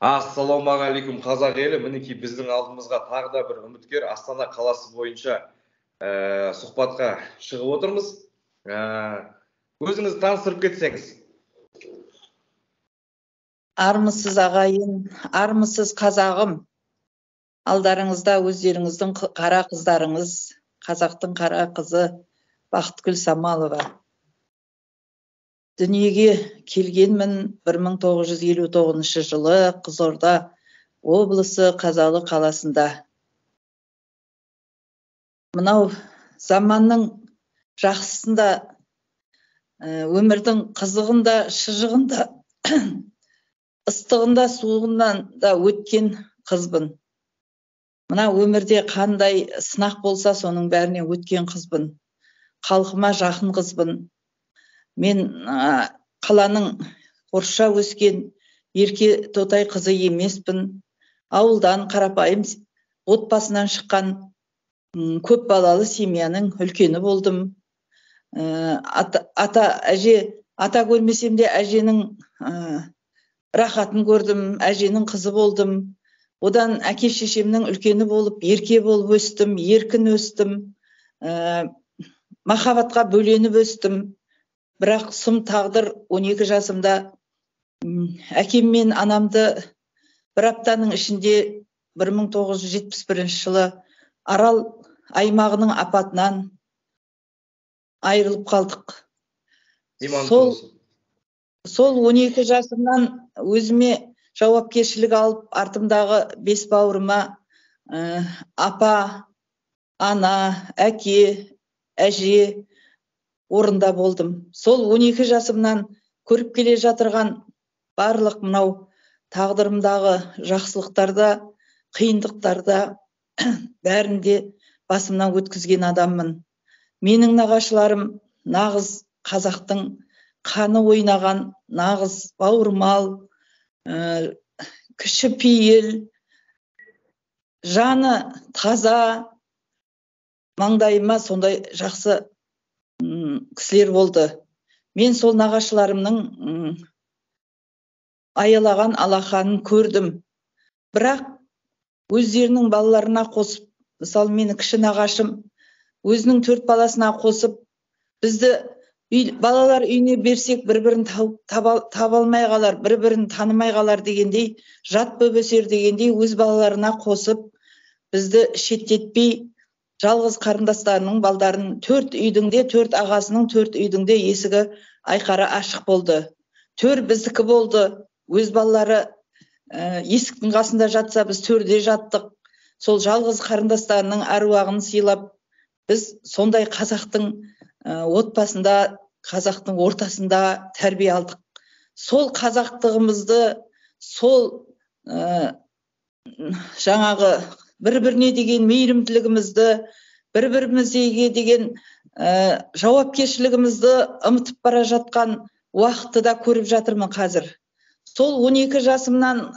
Ассалаумағалейкум қазақ елі, мінекей біздің алдымызға тағы да бір үміткер Астана қаласы бойынша сұхбатқа шығып отырмыз. Өзіңізді таныстырып кетсеңіз. Армысыз ағайын, армысыз қазағым. Алдарыңызда өздеріңіздің қара қыздарыңыз, қазақтың қара қызы Бақытгүл Самалова. Дүниеге келгенмін 1959 жылы Қызылорда облысы Қазалы қаласында. Мынау заманның жақсысында, өмірдің қызығында, шыжығында, ыстығында, суығынан да өткен қызбын. Мына өмірде қандай сынақ болса, соның бәріне өткен қызбын. Халқыма жақын қызбын. Мен қаланың орысша өскен ерке тотай қызы емеспін. Ауылдан қарапайым отбасынан шыққан көп балалы семьяның үлкені болдым. Ата көрмесем де әженің рахатын көрдім, әженің қызы болдым. Одан әке шешемнің үлкені болып, ерке болып өстім, еркін өстім. Махаббатқа бөленіп өстім. Бірақ сұм тағдыр 12 жасымда әкем мен анамды бір аптаның ішінде 1971 жылы Арал аймағының апатынан айырылып қалдық. Сол 12 жасымнан өзіме жауапкершілік алып, артымдағы 5 бауырыма апа, ана, әке, әже орында болдым. Сол 12 жасымнан көріп келе жатырған барлық мынау тағдырымдағы жақсылықтарда, қиындықтарда бәрінде басымнан өткізген адаммын. Менің нағашыларым нағыз қазақтың қаны ойнаған, нағыз бауырмал, кіші пейіл, жаны таза, маңдайыма сондай жақсы кісілер болды. Мен сол нағашыларымның аялаған алақанын көрдім. Бірақ өздерінің балаларына қосып, мысалы мені кіші нағашым өзінің 4 баласына қосып, бізді балалар үйіне берсек бір-бірін таба алмай қалар, бір-бірін танымай қалар дегендей, жат боп өсер дегендей өз балаларына қосып, бізді шеттетпей, жалғыз қарындастарының балдарын 4 үйдің де, 4 ағасының 4 үйдің де есігі айқара ашық болды. 4 біздікі болды. Өз балалары есіктің қасында жатса, біз 4-де жаттық. Сол жалғыз қарындастарының әруағын сыйлап, біз сондай қазақтың отбасында, қазақтың ортасында тәрбие алдық. Сол қазақтығымызды, сол жаңағы бір-біріне деген мейірімділігімізді, бір-бірімізге деген жауапкершілігімізді ұмытып бара жатқан уақытты да көріп жатырмын қазір. Сол 12 жасымнан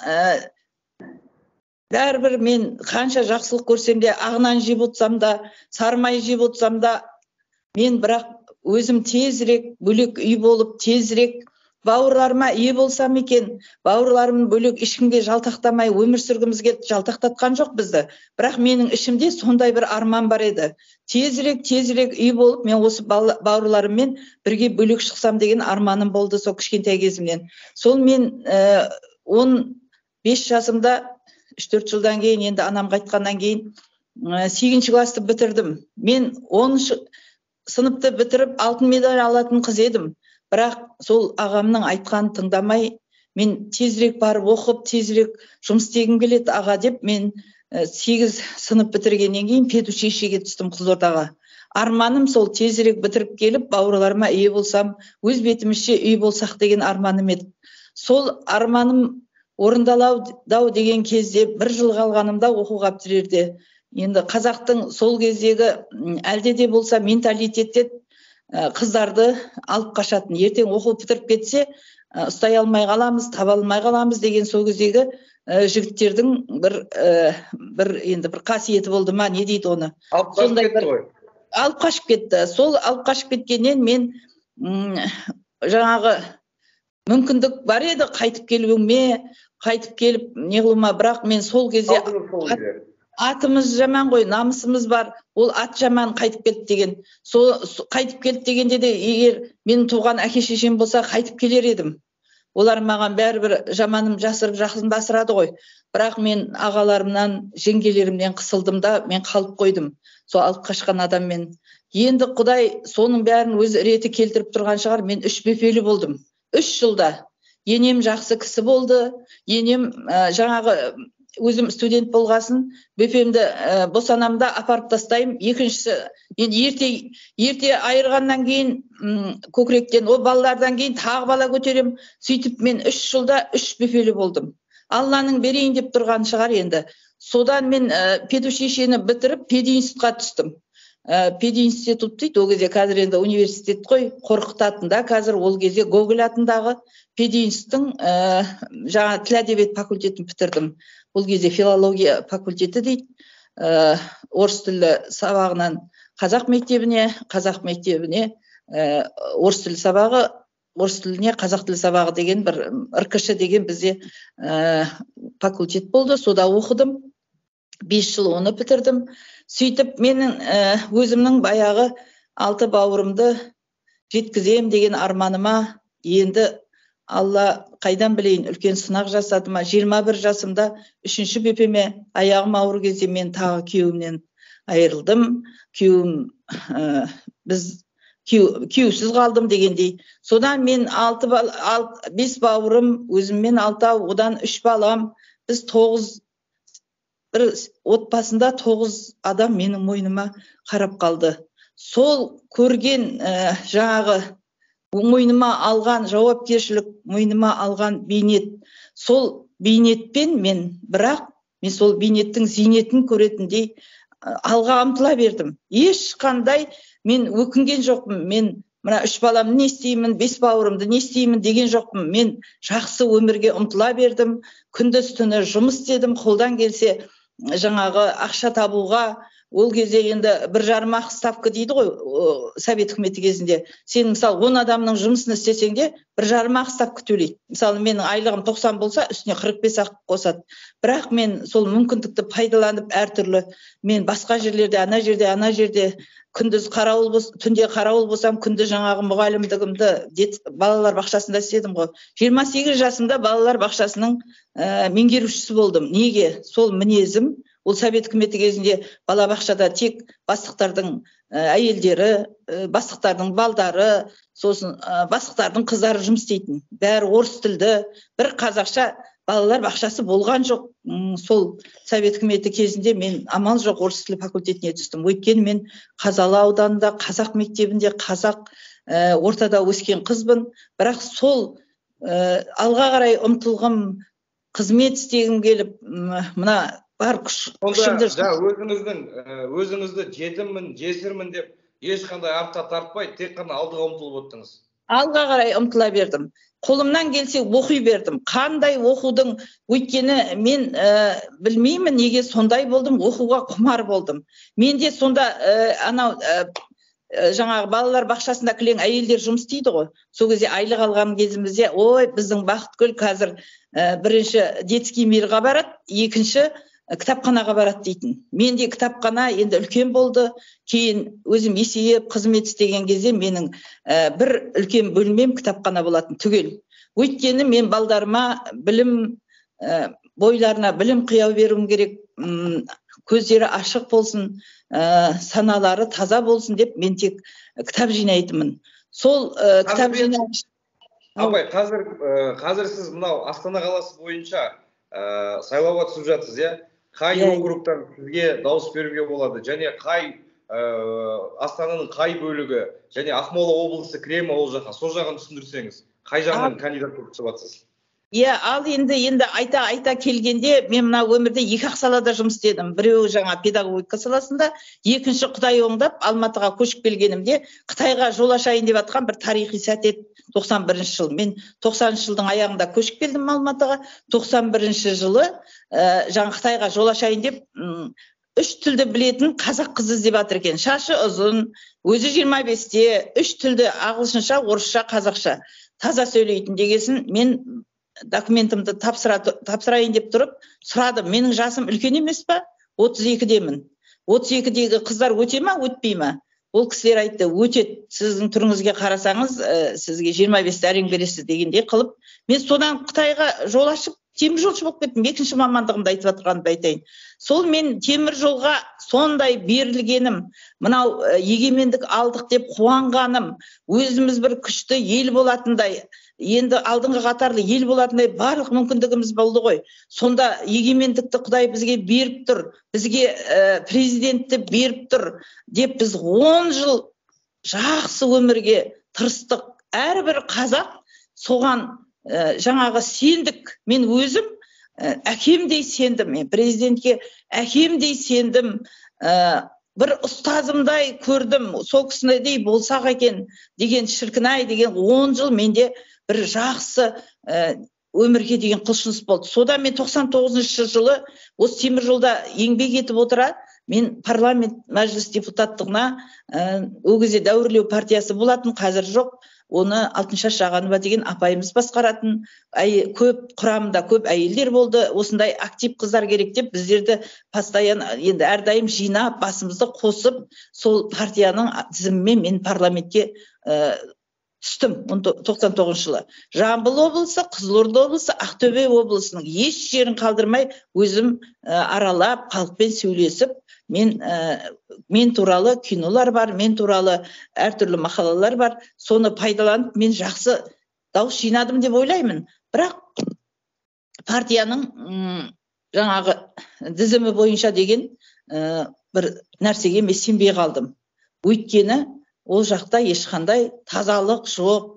бәрібір мен қанша жақсылық көрсем де, ағынан жеп отырсам да, сармай жеп отырсам да, мен бірақ өзім тезірек бөлек үй болып, тезірек бауырларыма ие болсам екен, бауырларым бөлек ешкімге жалтақтамай өмір сүргімізге жалтақтатқан жоқ бізді. Бірақ менің ішімде сондай бір арман бар еді. Тезірек үй болып, мен осы бауырларыммен бірге бөлек шықсам деген арманым болды сол кішкентай кезімнен. Сол мен 15 жасымда 3-4 жылдан кейін, енді анам қайтқаннан кейін 8 класты бітірдім. Мен 10 сыныпты бітіріп алтын медаль алатын қыз едім. Бірақ сол ағамның айтқанын тыңдамай, мен тезірек барып оқып, тезірек жұмыс істегім келеді аға деп, мен 8 сынып бітіргеннен кейін педучилищеге түстім Қызылордаға. Арманым сол тезірек бітіріп келіп, бауырларыма ие болсам, өз бетімізше үй болсақ деген арманым еді. Сол арманым орындалау деген кезде 1 жыл қалғанымда оқуға бітірерде. Енді қазақтың сол кездегі әлде де болса менталитетте қыздарды алып қашатын. Ертең оқу бітіріп кетсе, ұстай алмай қаламыз, таба алмай қаламыз деген сол кездегі жігіттердің бір қасиеті болды ма, не дейді оны? Алып қашып кетті ғой. Алып қашып кетті. Сол алып қашып кеткеннен мен жаңағы мүмкіндік бар еді қайтып келуіме, қайтып келіп неғылма, бірақ мен сол кезде атымыз жаман ғой, намысымыз бар, ол ат жаман қайтып келді деген. Сол қайтып келді дегенде де, егер мен туған әке шешем болса қайтып келер едім. Олар маған бәрібір жаманым жасырып жақында асырады ғой. Бірақ мен ағаларымнан, жеңгелерімнен қысылдым да, мен қалып қойдым. Сол алып қашқан адаммен. Енді Құдай соның бәрін өз реті келтіріп тұрған шығар. Мен 3 бепелі болдым. 3 жылда. Енем жақсы кісі болды. Енем жаңағы өзім студент болғасын, бепемді босанамда апарып тастайым. Екіншісі, енді ерте айырғаннан кейін көкіректен, о балалардан кейін тағы бала көтерем. Сөйтіп мен 3 жылда 3 бепелі болдым. Алланың берейін деп тұрған шығар енді. Содан мен педучилищені бітіріп пединститутқа түстім. Пединститут дейді, ол кезде қазір енді университет қой, Қорқыт атында, қазір ол кезде Гоголь атындағы пединституттың жаңа тіл әдебиет факультетін бітірдім. Ол кезде филология факультеті дейді. Орыс тілі сабағынан қазақ мектебіне, орыс тілі сабағы, орыс тіліне қазақ тілі сабағы деген бір РКШ деген бізде факультет болды. Сода оқыдым. 5 жыл оны бітірдім. Сөйтіп менің өзімнің баяғы 6 бауырымды жеткізем деген арманыма енді Алла қайдан білейін, үлкен сынақ жасады ма. 21 жасымда 3-ші бепеме аяғым ауыр кезде мен тағы күйеуімнен айырылдым. Күйеусіз қалдым дегендей. Содан мен 5 бауырым, өзіммен 6, одан 3 балам, біз 9, бір отбасында 9 адам менің мойныма қарап қалды. Сол көрген жаңағы мойныма алған жауапкершілік, мойныма алған бейнет, сол бейнетпен мен сол бейнеттің зейнетін көретіндей алға ұмтыла бердім. Ешқандай мен өкінген жоқпын. Мен мына 3 баламды не істеймін, 5 бауырымды не істеймін деген жоқпын. Мен жақсы өмірге ұмтыла бердім. Күндіз түні жұмыс істедім, қолдан келсе жаңағы ақша табуға. Ол кезде енді 1,5 ақы ставка дейді ғой, Совет үкіметі кезінде. Сен мысалы 10 адамның жұмысын істесең де 1,5 ақы ставка төлейді. Мысалы менің айлығым 90 болса, үстіне 45 ақы қосады. Бірақ мен сол мүмкіндікті пайдаланып әртүрлі, мен басқа жерлерде, ана жерде күндіз қарауыл болсам, түнде қарауыл болсам, күнді жаңағы мұғалімдігімді балалар бақшасында істедім ғой. 28 жасымда балалар бақшасының меңгерушісі болдым. Неге? Сол мінезім. Ол Совет үкіметі кезінде балабақшада тек бастықтардың әйелдері, бастықтардың балдары, сосын бастықтардың қыздары жұмыс істейтін. Бәрі орыс тілді, бір қазақша балалар бақшасы болған жоқ. Сол Совет үкіметі кезінде мен амал жоқ орыс тілі факультетіне түстім. Өйткені мен Қазалы ауданында, қазақ мектебінде, қазақ ортада өскен қызбын. Бірақ сол алға қарай ұмтылғым, қызмет істегім келіп, мына бар күшімді өзіңізді жетіммін, жесірмін деп ешқандай артқа тартпай, тек қана алдыға ұмтылып өттіңіз. Алға қарай ұмтыла бердім. Қолымнан келсе оқи бердім. Қандай оқудың, өйткені мен білмеймін неге сондай болдым, оқуға құмар болдым. Менде сонда анау жаңағы балалар бақшасында кілең әйелдер жұмыс істейді ғой. Сол кезде айлық алған кезімізде, ой, біздің Бақытгүл қазір бірінші детский мирға барады, екінші кітапханаға барады дейтін. Менде кітапхана енді үлкен болды. Кейін өзім есейіп қызмет істеген кезде менің бір үлкен бөлмем кітапхана болатын түгел. Өйткені мен балдарыма білім, бойларына білім қияу беруім керек, көздері ашық болсын, саналары таза болсын деп мен тек кітап жинайтынмын. Сол кітап жинай. Абай, қазір сіз мынау Астана қаласы бойынша сайлауға түсіп жатсыз, иә? Қай округтан сізге дауыс беруге болады, және қай Астананың қай бөлігі, және Ақмола облысы кіре ме ол жаққа, сол жағын түсіндірсеңіз, қай жағынан кандидат болып түсіп жатсыз? Ал енді айта келгенде, мен мына өмірде 2 салада жұмыс істедім. Біреуі жаңа педагогика саласында, екінші Қытай оңдап Алматыға көшіп келгенімде Қытайға жол ашайын деп жатқан бір тарихи сәт еді. 91 жыл. Мен 90 жылдың аяғында көшіп келдім Алматыға. 91 жылы жаңа Қытайға жол ашайын деп 3 тілді білетін қазақ қызы іздеп жатыр екен. Шашы ұзын, өзі 25-те, 3 тілді ағылшынша, орысша, қазақша таза сөйлейтін дегесін мен документімді тапсырайын деп тұрып сұрадым. Менің жасым үлкен емес па? 32-демін. 32-дегі қыздар өте ма, өтпей ма? Ол кісілер айтты, өтеді. Сіздің түріңізге қарасаңыз, сізге 25 әрең бересіз дегендей қылып, мен содан Қытайға жол ашып, темір жолшы болып кеттім. Екінші мамандығымды айтып жатқанымды айтайын. Сол мен темір жолға сондай берілгенім, мынау егемендік алдық деп қуанғаным, өзіміз бір күшті ел болатындай, енді алдыңғы қатарлы ел болатындай барлық мүмкіндігіміз болды ғой. Сонда егемендікті Құдай бізге беріп тұр, бізге президентті беріп тұр деп біз 10 жыл жақсы өмірге тырыстық. Әрбір қазақ соған жаңағы сендік. Мен өзім әкемдей сендім, мен президентке әкемдей сендім, бір ұстазымдай көрдім, сол кісінедей болсақ екен деген шіркін-ай деген 10 жыл менде бір жақсы өмірге деген құлшыныс болды. Сода мен 99 жылы осы темір жолда еңбек етіп отыра, мен парламент мәжіліс депутаттығына ол кезде дәуірлеу партиясы болатын, қазір жоқ. Оны Алтыншаш Жағанова деген апайымыз басқаратын, көп құрамында көп әйелдер болды. Осындай актив қыздар керек деп біздерді постоянно енді әрдайым жинап, басымызды қосып, сол партияның тізімімен мен парламентке түстім 99 жылы. Жамбыл облысы, Қызылорда облысы, Ақтөбе облысының еш жерін қалдырмай өзім аралап, халықпен сөйлесіп, мен туралы кинолар бар, мен туралы әртүрлі мақалалар бар. Соны пайдаланып, мен жақсы дауыс жинадым деп ойлаймын. Бірақ партияның жаңағы тізімі бойынша деген бір нәрсеге мен сенбей қалдым. Өйткені ол жақта ешқандай тазалық жоқ.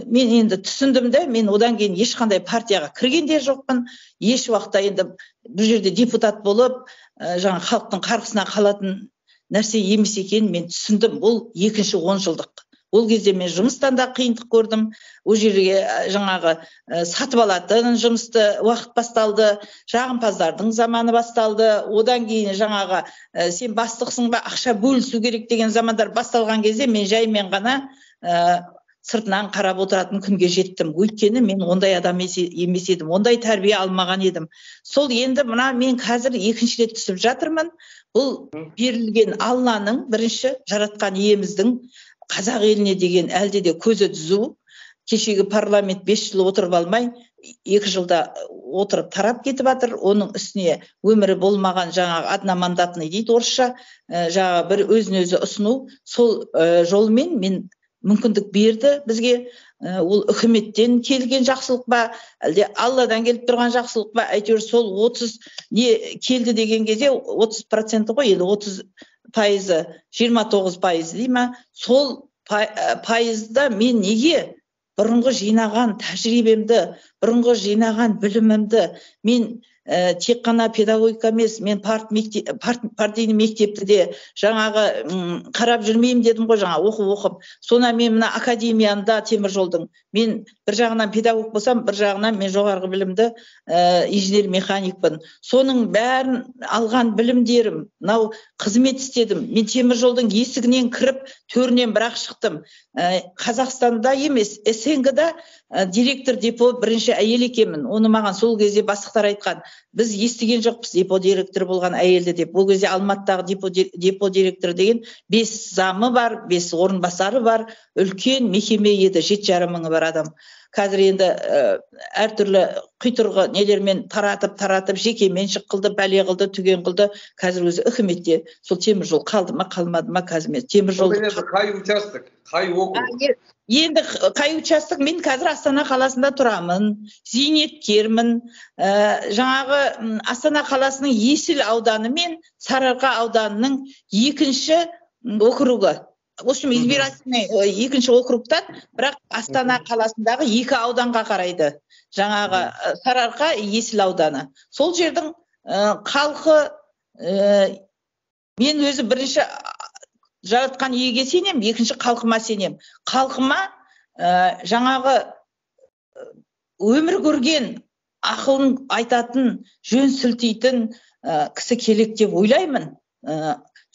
Мен енді түсіндім де, мен одан кейін ешқандай партияға кірген де жоқпын. Еш уақытта енді бұл жерде депутат болып, жаңа халықтың қарғысына қалатын нәрсе емес екенін мен түсіндім. Бұл екінші 10 жылдық. Ол кезде мен жұмыстан да қиындық көрдім. Ол жерге жаңағы сатып алатын жұмысты уақыт басталды, жағымпаздардың заманы басталды. Одан кейін жаңағы сен бастықсың ба, ақша бөлісу керек деген замандар басталған кезде мен жаймен ғана сыртынан қарап отыратын күнге жеттім. Өйткені мен ондай адам емес едім, ондай тәрбие алмаған едім. Сол енді мына мен қазір екінші рет түсіп жатырмын. Бұл берілген Алланың бірінші жаратқан иеміздің қазақ еліне деген әлде де көзі түзу. Кешегі парламент 5 жыл отырып алмай, 2 жылда отырып тарап кетіп жатыр. Оның үстіне өмірі болмаған жаңағы одномандатный дейді орысша, жаңағы бір өзін өзі ұсыну. Сол жолмен мен мүмкіндік берді бізге. Ол үкіметтен келген жақсылық па, әлде Алладан келіп тұрған жақсылық па, әйтеуір сол 30 не келді деген кезде 30% ғой, енді 30% 29% дей ма, сол пайызда мен неге бұрынғы жинаған тәжірибемді, бұрынғы жинаған білімімді, мен тек қана педагогика емес, мен партийный мектепті де жаңағы қарап жүрмеймін дедім ғой, жаңа оқып. Соны мен мына академияда темір жолдың. Мен бір жағынан педагог болсам, бір жағынан мен жоғарғы білімді инженер механикпін. Соның бәрін алған білімдерім, мынау қызмет істедім. Мен темір жолдың есігінен кіріп, төрінен бірақ шықтым. Қазақстанда емес, СНГ-да директор депо бірінші әйел екенмін. Оны маған сол кезде бастықтар айтқан. Біз естіген жоқпыз депо директоры болған әйелді деп. Ол кезде Алматыдағы депо директоры деген 5 замы бар, 5 орынбасары бар, үлкен мекеме еді, 7,5 мыңы бар адам. Қазір енді әртүрлі құйтырғы нелермен таратып, жеке меншік қылды, бәле қылды, түген қылды. Қазір өзі үкіметте сол темір жол қалды ма, қалмады ма, қазір темір жол. Қай участок, қай округ? Енді қай участок? Мен қазір Астана қаласында тұрамын, зейнеткермін. Жаңағы Астана қаласының Есіл ауданы мен Сарыарқа ауданының 2-ші округі. В общем, избирательный 2-ші округтан, бірақ Астана қаласындағы 2 ауданға қарайды. Жаңағы Сарыарқа, Есіл ауданы. Сол жердің халқы, мен өзі бірінші жаратқан иеге сенем, 2-ші халқыма сенем. Халқыма жаңағы өмір көрген, ақылын айтатын, жөн сілтейтін кісі керек деп ойлаймын.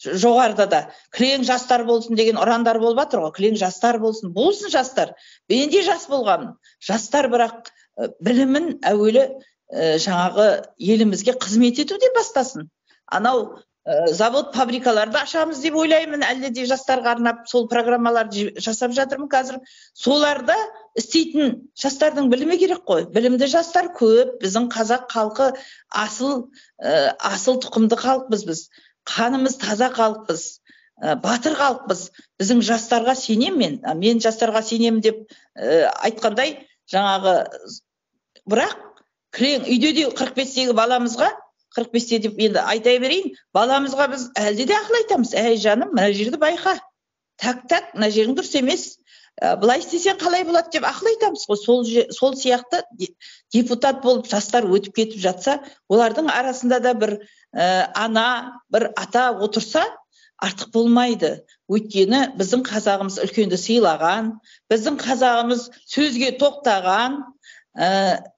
Жоғарыда да кілең жастар болсын деген ұрандар болып жатыр ғой. Кілең жастар болсын жастар. Мен де жас болғанмын. Жастар бірақ білімін әуелі жаңағы елімізге қызмет етуден бастасын. Анау завод фабрикаларды ашамыз деп ойлаймын, әлде де жастарға арнап сол программаларды жасап жатырмын қазір. Соларда істейтін жастардың білімі керек қой. Білімді жастар көп. Біздің қазақ халқы асыл тұқымды халықпыз біз. Қанымыз таза халықпыз. Батыр халықпыз. Біздің жастарға сенемін мен. Мен жастарға сенемін деп айтқандай, жаңағы бірақ кілең үйде де 45-тегі баламызға 45-те деп енді айта берейін, баламызға біз әлде де ақыл айтамыз. Әй жаным, мына жерді байқа. Так, мына жерің дұрыс емес. Былай істесең қалай болады деп ақыл айтамыз ғой. Сол сияқты депутат болып жастар өтіп кетіп жатса, олардың арасында да бір ана, бір ата отырса, артық болмайды. Өйткені біздің қазағымыз үлкенді сыйлаған, біздің қазағымыз сөзге тоқтаған,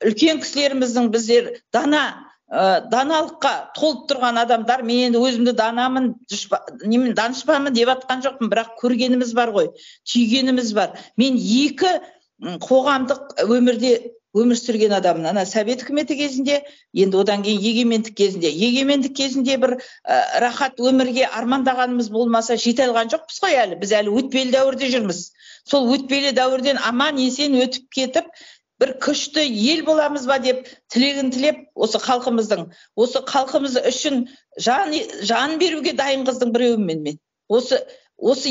үлкен кісілеріміздің біздер даналыққа толып тұрған адамдар. Мен енді өзімді данамын, данышпанмын деп атқан жоқпын, бірақ көргеніміз бар ғой, түйгеніміз бар. Мен екі қоғамдық өмірде өмір сүрген адаммын. Ана Совет үкіметі кезінде, енді одан кейін егемендік кезінде. Егемендік кезінде бір рахат өмірге армандағанымыз болмаса, жете алған жоқпыз ғой әлі. Біз әлі өтпелі дәуірде жүрміз. Сол өтпелі дәуірден аман есен өтіп кетіп, бір күшті ел боламыз ба деп тілегін тілеп, осы халқымыз үшін жан беруге дайын қыздың біреуімін мен. Осы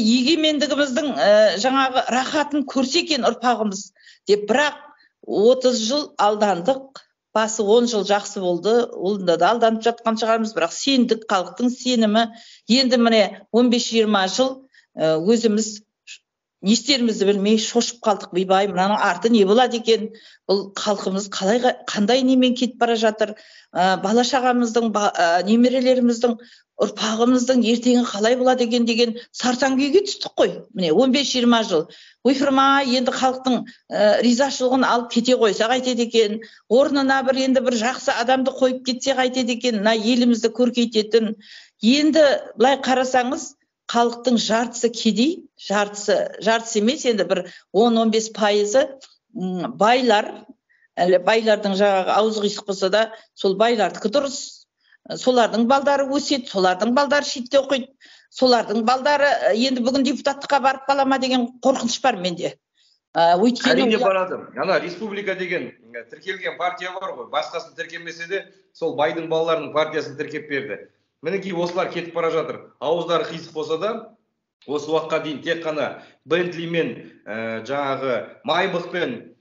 егемендігіміздің жаңағы рахатын көрсе екен ұрпағымыз деп, бірақ 30 жыл алдандық, басы 10 жыл жақсы болды, олында да алданып жатқан шығармыз, бірақ сендік, халықтың сенімі, енді міне 15-20 жыл өзіміз не істерімізді білмей шошып қалдық. Бейбай, мынаның арты не болады екен? Бұл халқымыз қандай немен кетіп бара жатыр? Бала шағамыздың, немерелеріміздің, ұрпағымыздың ертеңі қалай болады екен деген сарсаң күйге түстік қой. Міне 15-20 жыл. Ойпырмай, енді халықтың ризашылығын алып кете қойса қайтеді екен? Орнына енді бір жақсы адамды қойып кетсе қайтеді екен? Мына елімізді көркейтетін. Енді былай қарасаңыз, халықтың жартысы кедей, жартысы емес, енді бір 10-15% байлар, байлардың жаңағы аузы қисық болса да, сол байлардікі дұрыс. Солардың балдары өседі, солардың балдары шетте оқиды, солардың балдары енді бүгін депутаттыққа барып қала ма деген қорқыныш бар менде. Әрине барады. Ана республика деген тіркелген партия бар ғой, басқасын тіркемесе де, сол байдың балаларының партиясын тіркеп берді. Мінекей осылар кетіп бара жатыр. Ауыздары қисық болса да, осы уақытқа дейін тек қана Бентлимен, жаңағы Майбахпен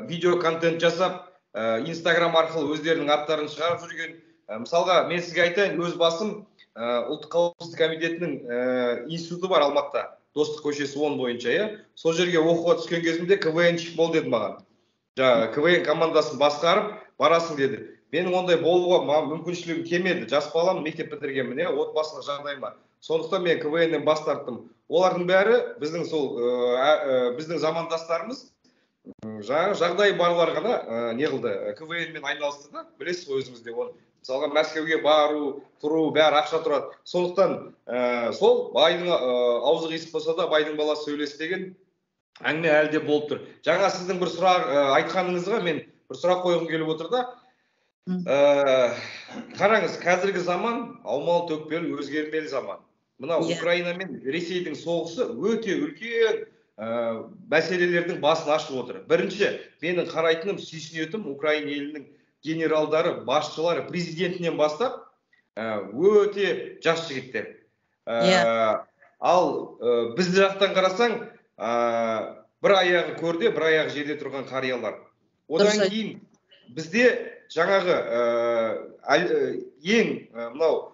видео контент жасап, Инстаграм арқылы өздерінің аттарын шығарып жүрген. Мысалға, мен сізге айтайын, өз басым ұлттық қауіпсіздік комитетінің институты бар Алматыда, Достық көшесі 10 бойынша, сол жерге оқуға түскен кезімде КВН-шік бол деді маған. КВН командасын басқарып барасың деді. Менің ондай болуға мүмкіншілігім келмеді. Жас балам, мектеп бітіргенмін, отбасылық жағдайыма. Сондықтан мен КВН-нен бас тарттым. Олардың бәрі біздің замандастарымыз, жағдайы барлар ғана не қылды, КВН-мен айналысты да, білесіз ғой өзіңізде оны. Мысалға Мәскеуге бару, тұру, бәрі ақша тұрады. Сондықтан сол байдың аузы қисық болса да байдың баласы сөйлесі деген әңгіме әлі де болып тұр. Жаңа сіздің бір сұрақ айтқаныңызға мен бір сұрақ қойғым келіп отыр да. Қараңыз, қазіргі заман аумалы төкпелі өзгермелі заман. Мына Украина мен Ресейдің соғысы өте үлкен мәселелердің басын ашып отыр. Бірінші, менің қарайтыным, сүйсінетім Украина елінің генералдары, басшылары, президентінен бастап өте жас жігіттер. Ал бізді жақтан қарасаң, бір аяғы көрде, бір аяғы жерде тұрған қариялар. Одан кейін бізде жаңағы ең мынау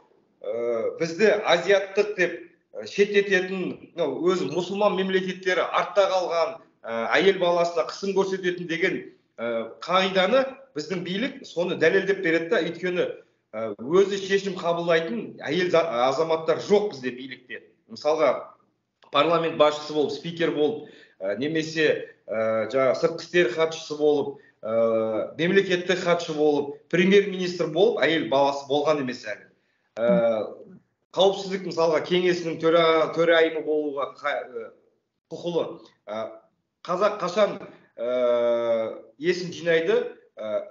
бізді азиаттық деп шеттететін өз мұсылман мемлекеттері артта қалған әйел баласына қысым көрсететін деген қағиданы біздің билік соны дәлелдеп береді да, өйткені өзі шешім қабылдайтын әйел азаматтар жоқ бізде билікте. Мысалға парламент басшысы болып, спикер болып, немесе сыртқы істер хатшысы болып, мемлекеттік хатшы болып, премьер-министр болып, әйел баласы болған емес әлі. Қауіпсіздік мысалға кеңесінің төрайымы болуға құқылы. Қазақ қашан есін жинайды,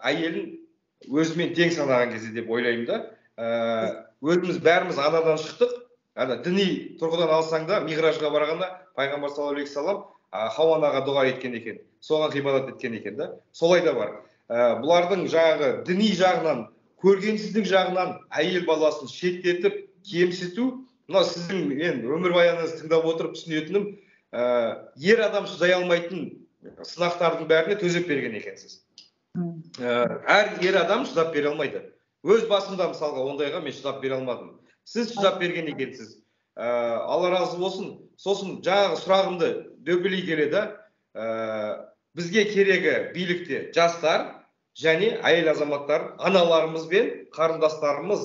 әйелін өзімен тең санаған кезде деп ойлаймын да. Өзіміз бәріміз анадан шықтық. Діни тұрғыдан алсаң да, миғражға барғанда пайғамбар саллаллаху алейхи вассалам Хауа-анаға дұға еткен екен, соған ғибадат еткен екен да. Солай да бар. Бұлардың жаңағы діни жағынан, көргенсіздік жағынан әйел баласын шеттетіп, кемсіту, мынау сіздің мен өмірбаяныңызды тыңдап отырып түсінетінім, ер адам шыдай алмайтын сынақтардың бәріне төзіп берген екенсіз. Әр ер адам шыдап бере алмайды. Өз басымда мысалға ондайға мен шыдап бере алмадым. Сіз шыдап берген екенсіз. Алла разы болсын. Сосын жаңағы сұрағымды дөпелей келеді. Бізге керегі билікте жастар және әйел азаматтар, аналарымыз бен қарындастарымыз,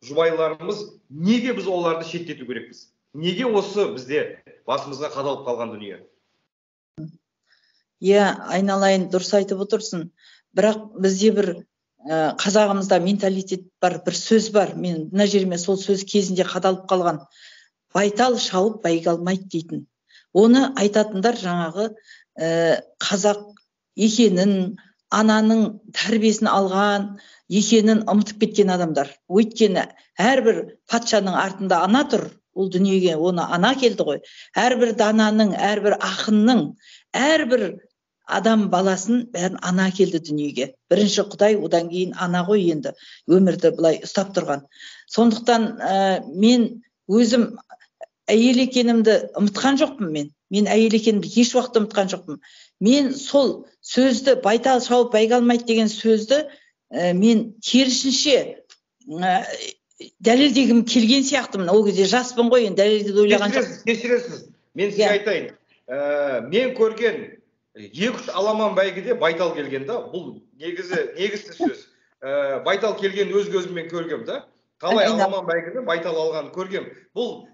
жұбайларымыз, неге біз оларды шеттету керекпіз? Неге осы бізде басымызға қадалып қалған дүние? Айналайын, дұрыс айтып отырсың. Бірақ бізде бір қазағымызда менталитет бар, бір сөз бар. Мен мына жеріме сол сөз кезінде қадалып қалған. Байтал шауып бәйге алмайды дейтін. Оны айтатындар жаңағы қазақ екенін, ананың тәрбиесін алған екенін ұмытып кеткен адамдар. Өйткені әрбір патшаның артында ана тұр. Ол дүниеге оны ана келді ғой. Әрбір дананың, әрбір ақынның, әрбір адам баласын бәрін ана келді дүниеге. Бірінші Құдай, одан кейін ана ғой енді өмірді бұлай ұстап тұрған. Сондықтан мен өзім әйел екенімді ұмытқан жоқпын мен. Мен әйел екенімді еш уақытта ұмытқан жоқпын. Мен сол сөзді, байтал шауып бәйге алмайды деген сөзді мен керісінше дәлелдегім келген сияқтымын. Ол кезде жаспын ғой, енді дәлелдеуді ойлаған жоқпын. Кешіресіз, мен сізге айтайын. Мен көрген 2-3 аламан бәйгеде байтал келген да, бұл негізді сөз. Байтал келген өз көзіммен көргем да. Қалай аламан бәйгеде байтал алған көргем. Бұл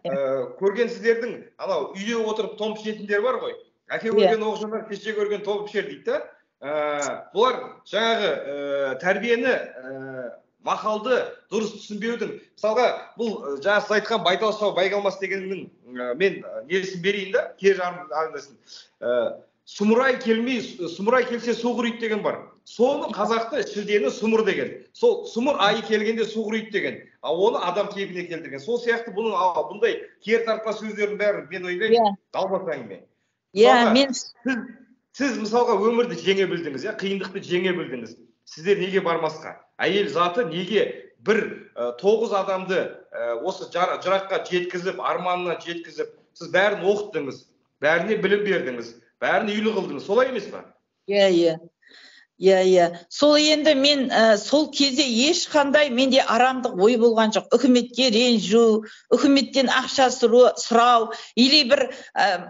көрген сіздердің анау үйде отырып том пішетіндер бар ғой. Әке көрген оқ-жонар, шеше көрген том пішер дейді да. Бұлар жаңағы тәрбиені, мақалды дұрыс түсінбеудің. Мысалға, бұл жаңа сіз айтқан байтал шауып бәйге алмас дегеннің мен несін берейін да, кер жарымдасын. Сұмырай келсе су құриды деген бар. Соны қазақта шілдені сұмыр деген. Сол сұмыр айы келгенде су құриды деген. Оны адам кейпіне келтірген. Сол сияқты бұндай кер тартпа сөздердің бәрін мен ойлаймын, далбас әңгіме. Сіз мысалға өмірді жеңе білдіңіз, қиындықты жеңе білдіңіз. Сіздер неге бармасқа? Әйел заты неге бір 9 адамды осы жыраққа жеткізіп, арманына жеткізіп, сіз бәрін оқыттыңыз, бәріне білім бердіңіз, бәрін үйлі қылдыңыз, солай емес па? Сол енді мен сол кезде ешқандай менде арамдық ой болған жоқ. Үкіметке ренжу, үкіметтен ақша сұрау, или бір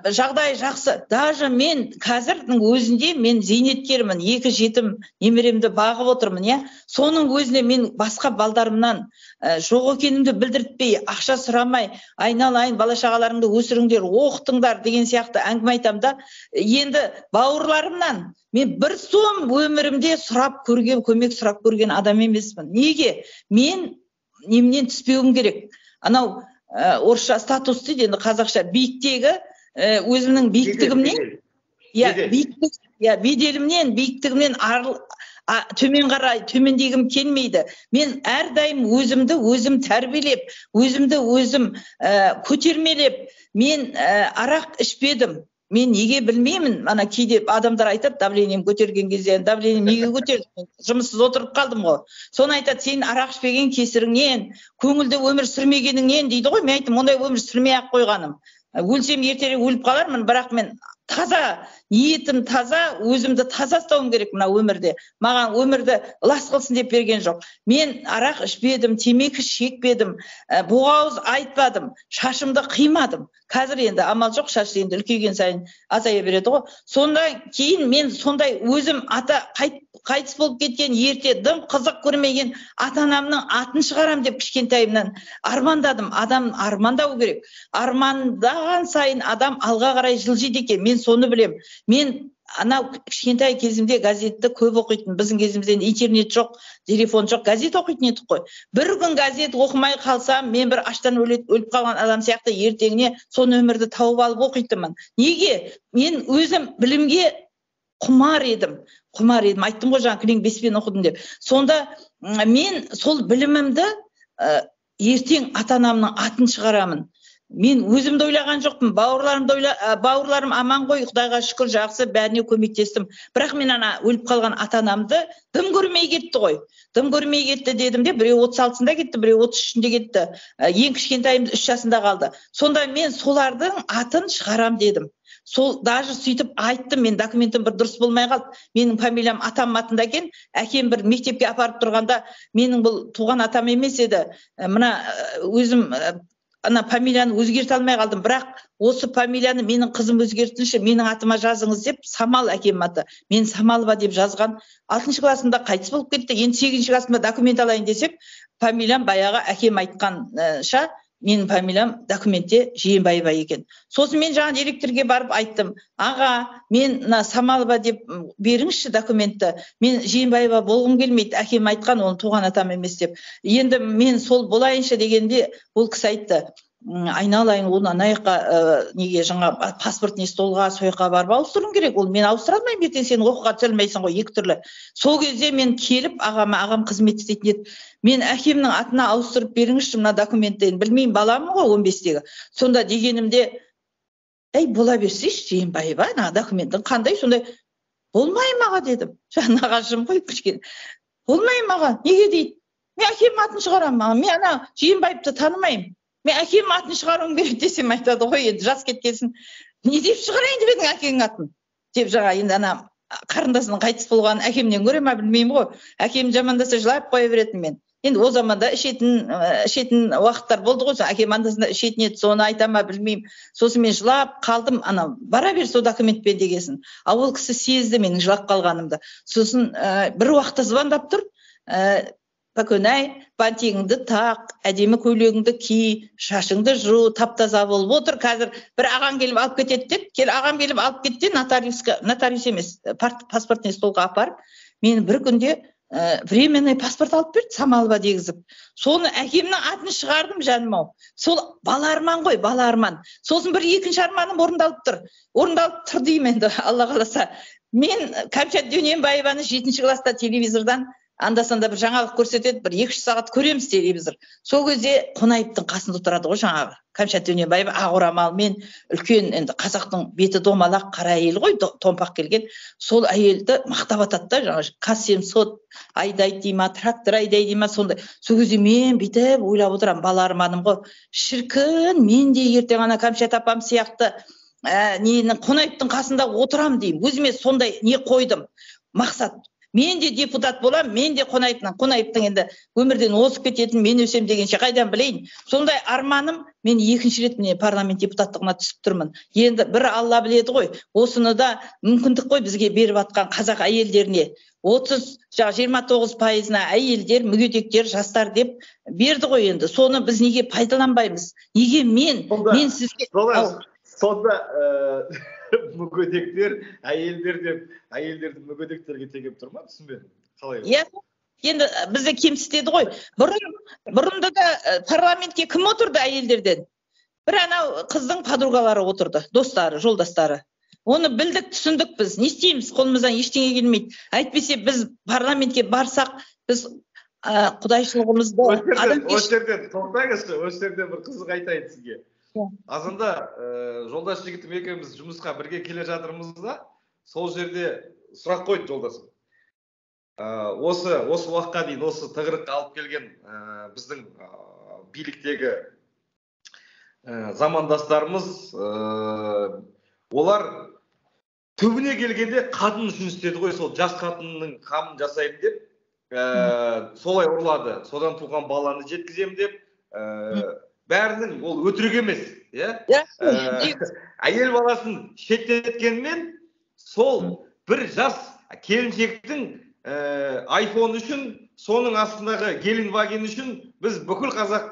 жағдай жақсы. Даже мен қазірдің өзінде мен зейнеткермін, 2 жетім немеремді бағып отырмын, соның өзіне мен басқа балдарымнан жоқ екенімді білдіртпей, ақша сұрамай, айналайын, бала шағаларыңды өсіріңдер, оқытыңдар деген сияқты әңгіме айтам да, енді бауырларымнан мен бір сом өмірімде көмек сұрап көрген адам емеспін. Неге? Мен немнен түспеуім керек. Анау орысша статус дейді, енді қазақша биіктегі өзімнің биіктігімнен, биіктігімнен төмен қарай, төмендегім келмейді. Мен әрдайым өзімді өзім тәрбиелеп, өзімді өзім көтермелеп, мен арақ ішпедім. Мен неге білмеймін, ана кейде адамдар айтады, давлением көтерген кезде, давлением неге көтерді, жұмыссыз отырып қалдым ғой. Соны айтады, сен арақ ішпеген кесіріңнен, көңілді өмір сүрмегеніңнен дейді ғой. Мен айттым, ондай өмір сүрмей ақ қойғаным. Өлсем ертерек өліп қалармын, бірақ мен таза, ниетім таза, өзімді таза ұстауым керек мына өмірде. Маған өмірді лас қылсын деп берген жоқ. Мен арақ ішпедім, темекі шекпедім, боғауыз айтпадым, шашымды қимадым. Қазір енді амал жоқ, шаш енді үлкейген сайын азая береді ғой. Сондан кейін мен сондай өзім қайтыс болып кеткен ерте дым қызық көрмеген ата-анамның атын шығарам деп кішкентайымнан армандадым. Адам армандау керек. Армандаған сайын адам алға қарай жылжиды екен. Мен соны білем. Мен анау кішкентай кезімде газетті көп оқитын. Біздің кезімізде интернет жоқ, телефон жоқ, газет оқитын едік қой. Бір күн газет оқымай қалсам, мен бір аштан өліп қалған адам сияқты ертеңіне соны өмірді тауып алып оқитынмын. Неге? Мен өзім білімге құмар едім. Айттым ғой жаңа кілең беспен оқыдым деп. Сонда мен сол білімімді ертең ата-анамның атын шығарамын. Мен өзімді ойлаған жоқпын, бауырларым аман ғой, Құдайға шүкір, жақсы, бәріне көмектестім. Бірақ мен өліп қалған ата-анамды дым көрмей кетті ғой. Дым көрмей кетті дедім де, біреу 36-ында кетті, біреу 33-інде кетті. Ең кішкентайымыз 3 жасында қалды. Сонда мен солардың атын шығарам дедім. Сол даже сөйтіп айттым, мен документім бір дұрыс болмай қалды. Менің фамилиям атам атында екен. Әкем бір мектепке апарып тұрғанда, менің бұл туған атам емес еді. Мына өзім фамилияны өзгерте алмай қалдым, бірақ осы фамилияны менің қызым өзгертінші, менің атыма жазыңыз деп, Самал әкем аты. Мен Самалова деп жазған. 6 классымда қайтыс болып кетті. Енді 8 классымда документ алайын десек, фамилиям баяғы әкем айтқанша, менің фамилиям документте Жиенбаева екен. Сосын мен жаңа директорге барып айттым, аға, мен Самалова деп беріңізші документті. Мен Жиенбаева болғым келмейді, әкем айтқан, оны туған атам емес деп. Енді мен сол болайыншы дегенде, ол кісі айтты, айналайын, оны анаяққа неге жаңа паспортный столға, сойқа барып ауыстыруым керек. Ол мен ауыстыра алмаймын, ертең сен оқуға түсе алмайсың ғой, 2 түрлі. Сол кезде мен келіп, ағам қызмет істейтін еді. Мен әкемнің атына ауыстырып беріңізші мына документті. Білмеймін, баламын ғой 15-тегі. Сонда дегенімде, бола берсейші, Жиенбаева, документтің қандай, сондай, болмай маға дедім. Жаңа нағашым ғой, кішкене. Болмай маға, неге дейді? Мен әкемнің атын шығарамын, мен Жиенбаевты танымаймын. Мен әкем атын шығаруым керек десем айтады ғой, енді жас кеткесін. Не деп шығарайын деп едің әкеңнің атын? Деп жаңа енді қарындасының қайтыс болған әкемнен көре ма білмеймін ғой. Әкем жамандаса жылап қоя беретін мен. Енді о заманда ішетін уақыттар болды ғой, әкем андасында ішетін еді, соны айта ма білмеймін. Сосын мен жылап қалдым, бара бер сол документпен дегесін. Ол кісі сезді менің жылап қалғанымды. Сосын бір уақытта звондап тұр. Пәкөнай, бантигіңді тақ, әдемі көйлегіңді ки, шашыңды жу, таптаза болып отыр. Қазір бір ағаң келіп алып кетеді деді. Ағам келіп алып кетті, нотариус емес, паспортный столға апарып, мені бір күнде временный паспорт алып берді, Самалова дегізіп. Соны әкемнің атын шығардым, жаным ау. Сол бала арман ғой, бала арман. Сосын бір екінші арманым орындалып тұр деймін енді, Алла қаласа. Мен Кәмшат Дөненбаеваны 7 класста телевизордан анда-санда бір жаңалық көрсетеді, бір 2-3 сағат көреміз телевизор. Сол кезде Қонаевтың қасында тұрады ғой жаңағы. Кәмшат Дөненбаева ақ орамалмен, үлкен енді қазақтың беті домалақ қара әйел ғой, томпақ келген. Сол әйелді мақтап атады да, жаңағы К700 айдайды дейма, трактор айдайды дейма, сондай. Сол кезде мен бүйтіп ойлап отырамын, бала арманым ғой. Шіркін, мен де ертең Кәмшат апам сияқты Қонаевтың қасында отырам деймін. Өзіме сондай не қойдым, мақсат. Мен де депутат болам, мен де Қонаевтың енді өмірден озып кететін, мен өсем дегенше қайдан білейін. Сондай арманым, мен 2-ші рет міне парламент депутаттығына түсіп тұрмын. Енді бір Алла біледі ғой, осыны да мүмкіндік қой бізге беріп атқан қазақ әйелдеріне. 29%-на әйелдер, мүгедектер, жастар деп берді ғой енді. Соны біз неге пайдаланбаймыз? Неге мен сізге... Сонда мүгедектер, әйелдер деп, әйелдерді мүгедектерге тегеп тұр ма? Түсінбедім. Қалай? Иә, енді бізді кемсітеді ғой. Бұрында да парламентке кім отырды әйелдерден? Бір қыздың подругалары отырды, достары, жолдастары. Оны білдік, түсіндік біз. Не істейміз? Қолымыздан ештеңе келмейді. Әйтпесе біз парламентке барсақ, біз құдайшылығымызды... Осы жерден бір қызық айтайын сізге. Азында жолдас жігітім екеуміз жұмысқа бірге келе жатырмыз да, сол жерде сұрақ қойды жолдасым. Осы уақытқа дейін осы тығырыққа алып келген біздің биліктегі замандастарымыз, олар түбіне келгенде қатын үшін істеді ғой, сол жас қатынның қамын жасаймын деп, солай ұрлады, содан туған баланы жеткіземін деп, бәрінің ол өтірік емес, әйел баласын шеттеткенмен сол бір жас келіншектің айфон үшін, соның астындағы Геленваген үшін біз бүкіл қазақ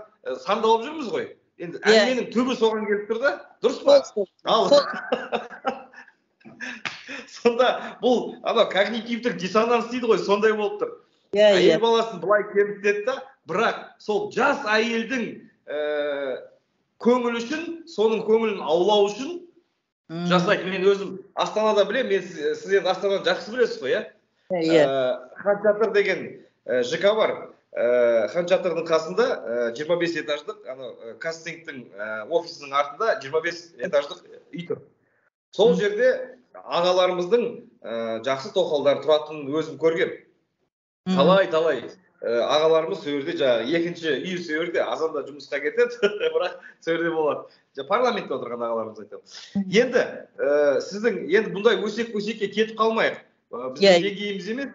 санда болып жүрміз ғой. Енді әңгіменің түбі соған келіп тұр да, дұрыс па? Сонда бұл когнитивтік диссонанс дейді ғой, сондай болып тұр. Әйел баласын былай кемсітеді да, бірақ сол жас әйелдің көңіл үшін, соның көңілін аулау үшін жасайды. Мен өзім Астанада білемін, мен сіз енді Астананы жақсы білесіз ғой, Хан Шатыр деген ЖК бар. Хан Шатырдың қасында 25 этаждық кастингтің офисінің артында 25 этаждық үй тұр. Сол жерде ағаларымыздың жақсы тоқалдар тұратынын өзім көргем. Талай ағаларымыз сөйерде, екінші үй сөйерде, азанда жұмысқа кетеді, бірақ сөйерде болады. Парламентте отырған ағаларымыз айтады. Енді сіздің бұндай өсекке кетіп қалмайық. Біздің деңгейіміз емес.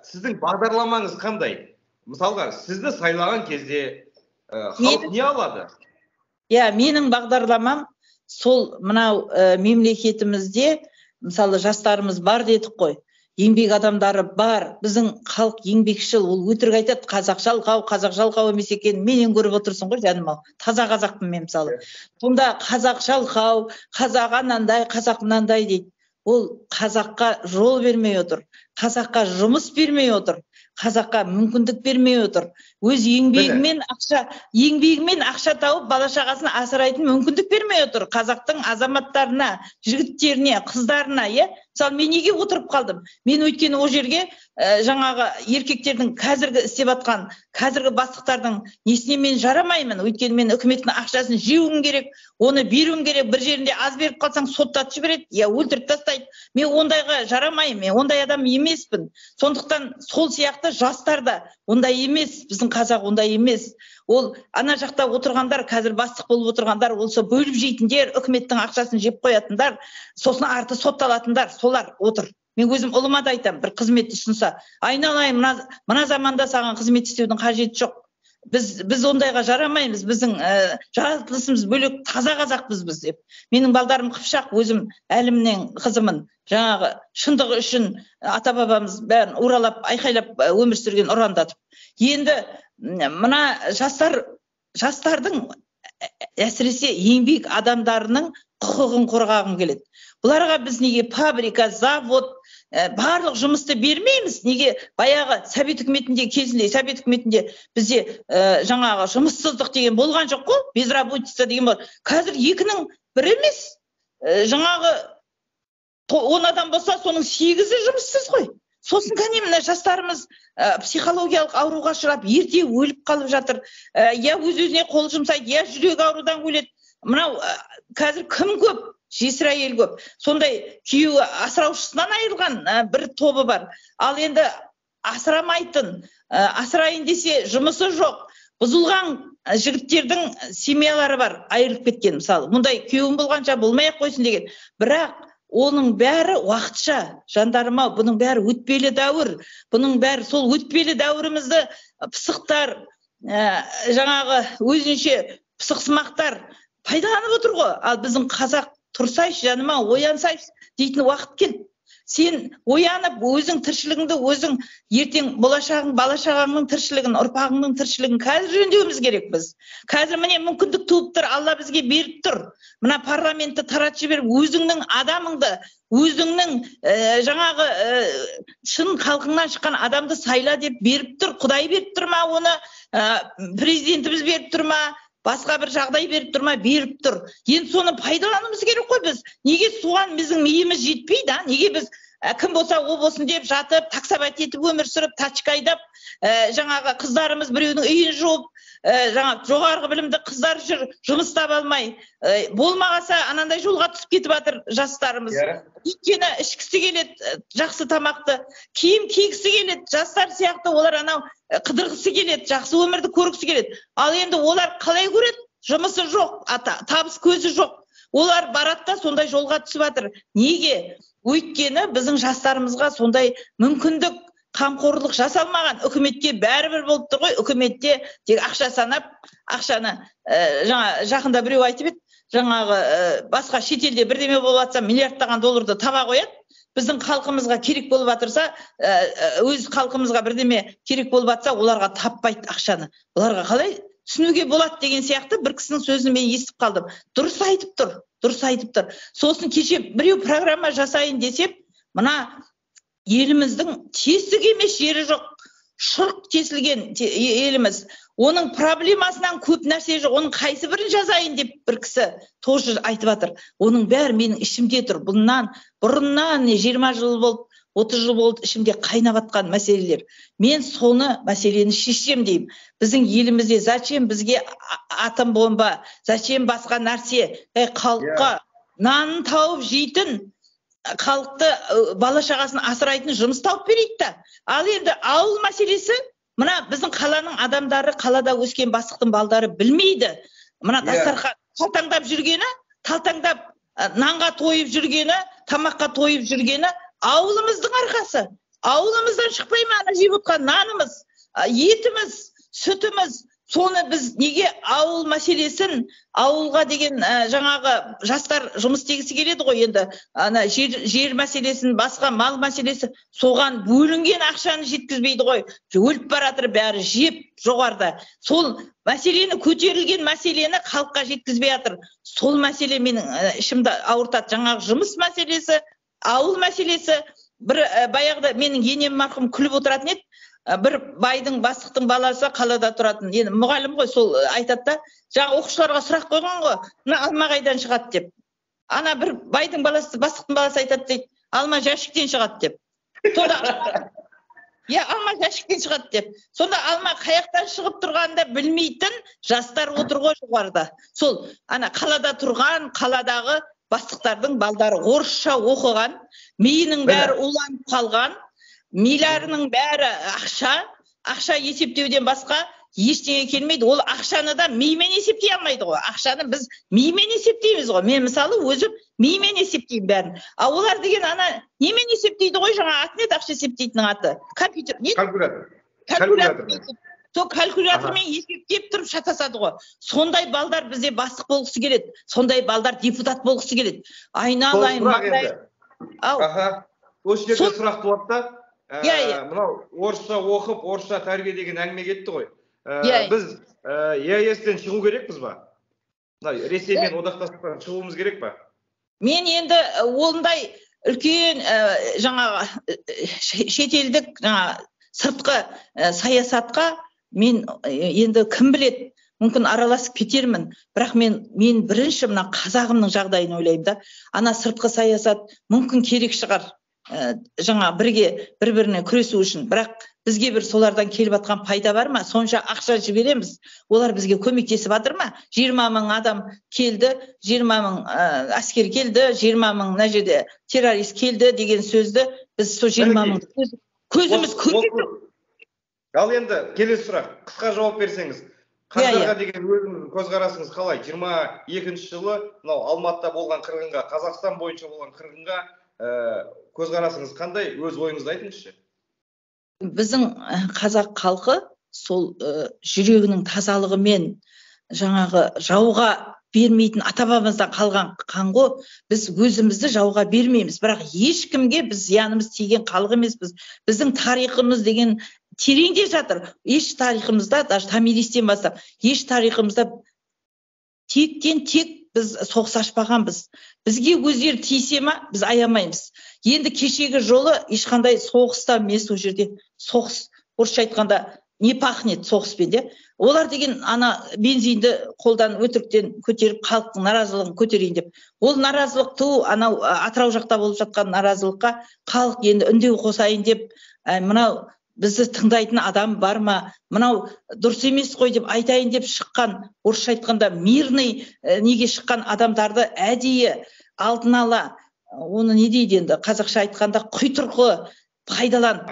Сіздің бағдарламаңыз қандай? Мысалға, сізді сайлаған кезде халық не алады? Менің бағдарламам сол мынау мемлекетімізде, мысалы жастарымыз бар дедік қой. Еңбек адамдары бар. Біздің халық еңбекшіл, ол өтірік айтады, қазақ жалқау емес екен. Менен көріп отырсың ғой, жаным ау. Таза қазақпын мен мысалы. Сонда қазақ жалқау, қазақ анандай, қазақ мынандай дейді. Ол қазаққа жол бермей отыр. Қазаққа жұмыс бермей отыр. Қазаққа мүмкіндік бермей отыр. Өз еңбегімен ақша тауып, бала шағасын асырайтын мүмкіндік бермей отыр. Қазақтың азаматтарына, жігіттеріне, қыздарына, Мысалы, мен неге отырып қалдым? Мен өйткені о жерге жаңағы еркектердің қазіргі істеп атқан, қазіргі бастықтардың несіне мен жарамаймын. Өйткені мен үкіметтің ақшасын жеуім керек, оны беруім керек. Бір жерінде аз беріп қалсаң соттатып жібереді, өлтіріп тастайды. Мен ондайға жарамаймын, мен ондай адам емеспін. Сондықтан сол сияқты жастар да ондай емес, біздің қазақ ондай емес. Ол ана жақта отырғандар, қазір бастық болып отырғандар, олса бөліп жейтіндер, үкіметтің ақшасын жеп қоятындар, сосын арты сотталатындар, солар отыр. Мен өзім ұлыма да айтам, бір қызмет ұсынса, айналайын, мына заманда саған қызмет істеудің қажеті жоқ. Біз ондайға жарамаймыз, біздің жаратылысымыз бөлек, таза қазақпыз біз деп. Менің балдарым қыпшақ, өзім әлімнен қызымын. Жаңағы шындығы үшін ата бабамыз бәрін уралап, айқайлап өмір сүрген ұрандатып. Енді мына жастардың әсіресе еңбек адамдарының құқығын қорғағым келеді. Бұларға біз неге фабрика, завод, барлық жұмысты бермейміз? Неге баяғы Совет үкіметінде бізде жаңағы жұмыссыздық деген болған жоқ қой? Безработица деген бар. Қазір 2-ның 1 емес. Жаңағы 10 адам болса, соның 8-і жұмыссыз ғой. Сосын кәне мына жастарымыз психологиялық ауруға ұшырап, ерте өліп қалып жатыр. Өз-өзіне қол жұмсайды, жүрек аурудан өледі. Мынау қазір кім көп? Жесір әйел көп. Сондай күйеуі асыраушысынан айырылған бір тобы бар. Ал енді асырамайтын, асырайын десе жұмысы жоқ. Бұзылған жігіттердің семьялары бар, айырылып кеткен мысалы. Мұндай күйеуім болғанша болмай-ақ қойсын деген. Бірақ оның бәрі уақытша, жандарым ау, бұның бәрі өтпелі дәуір. Бұның бәрі сол өтпелі дәуірімізді пысықтар, жаңағы өзінше пысықсымақтар пайдаланып отыр ғой. Ал біздің қазақ тұрсайшы, жаныма, оянсайшы дейтін уақыт келді. Сен оянып, өзің тіршілігіңді, өзің ертең болашағың, бала-шағаңның тіршілігін, ұрпағыңның тіршілігін қазір жөндеуіміз керек біз. Қазір міне мүмкіндік туып тұр, Алла бізге беріп тұр. Мына парламентті таратып жіберіп, өзіңнің адамыңды, өзіңнің жаңағы шын халқыңнан шыққан адамды сайла деп беріп тұр. Құдай беріп тұр ма оны, президентіміз беріп тұр ма? Басқа бір жағдай беріп тұр ма? Беріп тұр. Енді соны пайдалануымыз керек қой біз. Неге соған біздің миымыз жетпейді? Неге біз кім болса о болсын деп жатып, таксабат етіп өмір сүріп, тачка айдап, жаңағы қыздарымыз біреудің үйін жуып, жаңағы жоғарғы білімді қыздар жүр, жұмыс таба алмай, болмағаса анандай жолға түсіп кетіп жатыр жастарымыз. Өйткені ішкісі келеді, жақсы тамақты, киім кигісі келеді, жастар сияқты олар анау қыдырғысы келеді, жақсы өмірді көргісі келеді. Ал енді олар қалай көреді? Жұмысы жоқ, табыс көзі жоқ. Олар барады да сондай жолға түсіп жатыр. Неге? Өйткені біздің жастарымызға сондай мүмкіндік, қамқорлық жасалмаған. Үкіметке бәрібір болып тұр ғой. Үкіметте тек ақша санап, ақшаны жақында біреу айтып еді, жаңағы басқа шетелде бірдеме болып жатса миллиардтаған долларды таба қояды. Біздің халқымызға керек болып жатырса, өз халқымызға бірдеме керек болып жатса, оларға таппайды ақшаны. Оларға қалай түсінуге болады деген сияқты бір кісінің сөзін мен естіп қалдым. Дұрыс айтып тұр, дұрыс айтып тұр. Сосын кеше біреу программа жасайын десеп, мына еліміздің тесік емес жері жоқ, шұрқ тесілген еліміз. Оның проблемасынан көп нәрсе жоқ. Оның қайсы бірін жазайын деп бір кісі тоже айтып жатыр. Оның бәрі менің ішімде тұр. Бұрыннан 20 жыл болды, 30 жыл болды ішімде қайнап жатқан мәселелер. Мен соны мәселені шешем деймін. Біздің елімізде зачем бізге атом бомба, зачем басқа нәрсе, халыққа нанын тауып жейтін, халықты бала шағасын асырайтын жұмыс тауып берейді да. Ал енді ауыл мәселесі, мына біздің қаланың адамдары, қалада өскен бастықтың балдары білмейді. Мына дастархан талтаңдап жүргені, талтаңдап нанға тойып жүргені, тамаққа тойып жүргені ауылымыздың арқасы. Ауылымыздан шықпай ма ана жеп отқан нанымыз, етіміз, сүтіміз. Соны біз неге ауыл мәселесін, ауылға деген жаңағы жастар жұмыс істегісі келеді ғой енді. Ана жер мәселесін, басқа мал мәселесі, соған бөлінген ақшаны жеткізбейді ғой. Өліп баратыр бәрі жеп жоғарда. Сол мәселені, көтерілген мәселені халыққа жеткізбей жатыр. Сол мәселе менің ішімді ауыртады. Жаңағы жұмыс мәселесі, ауыл мәселесі. Бір баяғыда менің енем марқұм күліп отыратын еді. Бір байдың бастықтың баласы қалада тұратын. Енді мұғалім ғой, сол айтады да, жаңа оқушыларға сұрақ қойған ғой, мына алма қайдан шығады деп. Ана бір байдың баласы, бастықтың баласы айтады дейді, алма жәшіктен шығады деп. Сонда алма жәшіктен шығады деп. Сонда алма қаяқтан шығып тұрғанда білмейтін жастар отыр ғой жоғарыда. Сол ана қалада тұрған, қаладағы бастықтардың балдары орысша оқыған, миының бәрі уланып қалған, миларының бәрі ақша есептеуден басқа ештеңе келмейді. Ол ақшаны да мимен есептей алмайды ғой. Ақшаны біз мимен есептейміз ғой. Мен мысалы өзім мимен есептеймін бәрін. А олар деген ана немен есептейді ғой, жаңа аты не ақша есептейтіннің аты? Компьютер. Калькулятор. Сол калькулятормен есептеп тұрып шатасады ғой. Сондай балдар бізде бастық болғысы келеді. Сондай балдар депутат болғысы келеді. Айналайын. Осы жерде сұрақ туады да. Мынау орысша оқып, орысша тәрбие деген әңгіме кетті ғой. Біз ЕАЭС-тен шығу керекпіз ба? Ресеймен одақтастықтан шығуымыз керек па? Мен енді ондай үлкен жаңағы шетелдік сыртқы саясатқа мен енді кім білет, мүмкін араласып кетермін. Бірақ мен бірінші мына қазағымның жағдайын ойлаймын да. Ана сыртқы саясат мүмкін керек шығар. Жаңа бір-біріне күресу үшін. Бірақ бізге бір солардан келіп атқан пайда бар ма? Сонша ақша жібереміз. Олар бізге көмектесіп жатыр ма? 20 мың адам келді, 20 мың әскер келді, 20 мың мына жерде террорист келді деген сөзді біз сол 20 мың көзіміз көрмейді. Ал енді келесі сұрақ, қысқа жауап берсеңіз. Қаңтарға деген өзіңіздің көзқарасыңыз қалай? 22-ші жылы мынау Алматыда болған қырғынға, Қазақстан бойынша болған қырғынға көзқарасыңыз қандай? Өз ойыңызды айтыңызшы. Біздің қазақ халқы сол жүрегінің тазалығымен жаңағы жауға бермейтін ата-бабамыздан қалған қанғы, біз өзімізді жауға бермейміз. Бірақ ешкімге біз зиянымыз тиген халық емеспіз. Біздің тарихымыз деген тереңде жатыр. Еш тарихымызда, даже томиристен бастап, еш тарихымызда тектен тек біз соғыс ашпағанбыз. Бізге өздері тиісе ма, біз аямаймыз. Енді кешегі жолы ешқандай соғыста емес, ол жерде соғыс, орысша айтқанда не пахнет соғыспен де. Олар деген ана бензинді қолдан өтіріктен көтеріп халықтың наразылығын көтерейін деп. Ол наразылық туу анау Атырау жақта болып жатқан наразылыққа халық енді үндеу қосайын деп, мынау бізді тыңдайтын адам бар ма? Мынау дұрыс емес қой деп айтайын деп шыққан, орысша айтқанда мирный неге шыққан адамдарды әдейі алдын ала, оны не дейді енді қазақша айтқанда құйтырқы пайдаланып,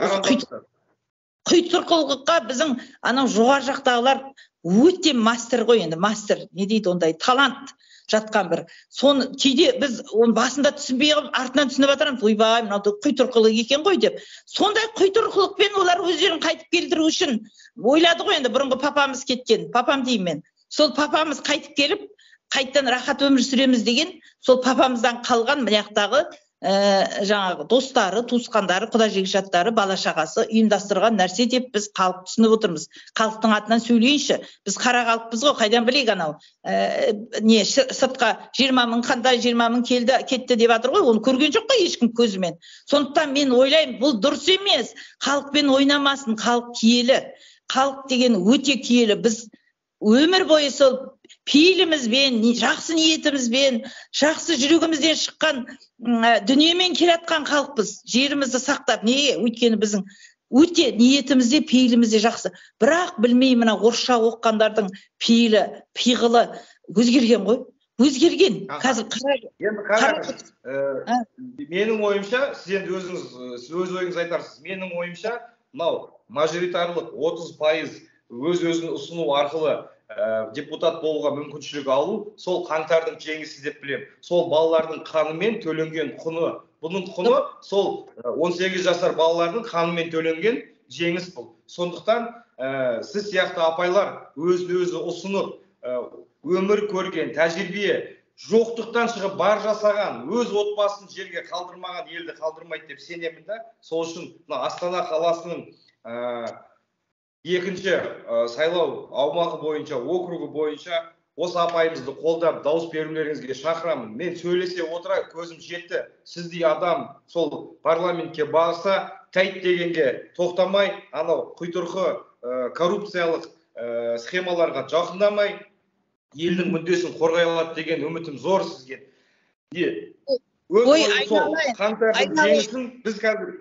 құйтырқылыққа біздің анау жоғары жақтағылар өте мастер ғой енді, мастер, не дейді ондай, талант жатқан бір. Соны кейде біз оны басында түсінбей қалып, артынан түсініп жатырмыз, ойбай, мынау құйтырқылық екен ғой деп. Сондай құйтырқылықпен олар өздерін қайтып келтіру үшін ойлады ғой енді, бұрынғы папамыз кеткен, папам деймін мен. Сол папамыз қайтып келіп, қайттан рахат өмір сүреміз деген, сол папамыздан қалған мынаяқтағы жаңағы достары, туысқандары, құда жекжаттары, жаттары, бала шағасы ұйымдастырған нәрсе деп біз халық түсініп отырмыз. Халықтың атынан сөйлейінші. Біз қара халықпыз ғой, қайдан білейік анау. Сыртқа 20 мың қандай 20 мың кетті деп жатыр ғой, оны көрген жоқ қой ешкім көзімен. Сондықтан мен ойлаймын, бұл дұрыс емес. Халықпен ойнамасын, халық киелі. Халық деген өте киелі. Біз өмір бойы сол пейілімізбен, жақсы ниетімізбен, жақсы жүрегімізден шыққан дүниемен келатқан халықпыз. Жерімізді сақтап, неге? Өйткені біздің өте ниетімізде, пейілімізде жақсы. Бірақ білмеймін, мына орысша оқығандардың пейілі, пиғылы өзгерген ғой. Өзгерген. Қазір қараңыз. Менің ойымша, сіз енді өз ойыңыз айтарсыз. Менің ойымша, мынау мажоритарлық 30% өз-өзін ұсыну арқылы депутат болуға мүмкіншілік алу, сол қаңтардың жеңісі деп білем. Сол балалардың қанымен төленген құны, бұның құны сол 18 жасар балалардың қанымен төленген жеңіс бұл. Сондықтан сіз сияқты апайлар өзі ұсынып, өмір көрген, тәжірибе, жоқтықтан шығып бар жасаған, өз отбасын жерге қалдырмаған елді қалдырмайды деп сенемін да. Сол үшін Астана қаласының екінші сайлау аумағы бойынша, округі бойынша осы апайымызды қолдап дауыс берулеріңізге шақырамын. Мен сөйлесе отыра көзім жетті. Сіздей адам сол парламентке барса, тәйт дегенге тоқтамай, анау құйтырқы коррупциялық схемаларға жақындамай, елдің мүддесін қорғай алады деген үмітім зор сізге. Өз ойым сол, қаңтардың жеңісін біз қазір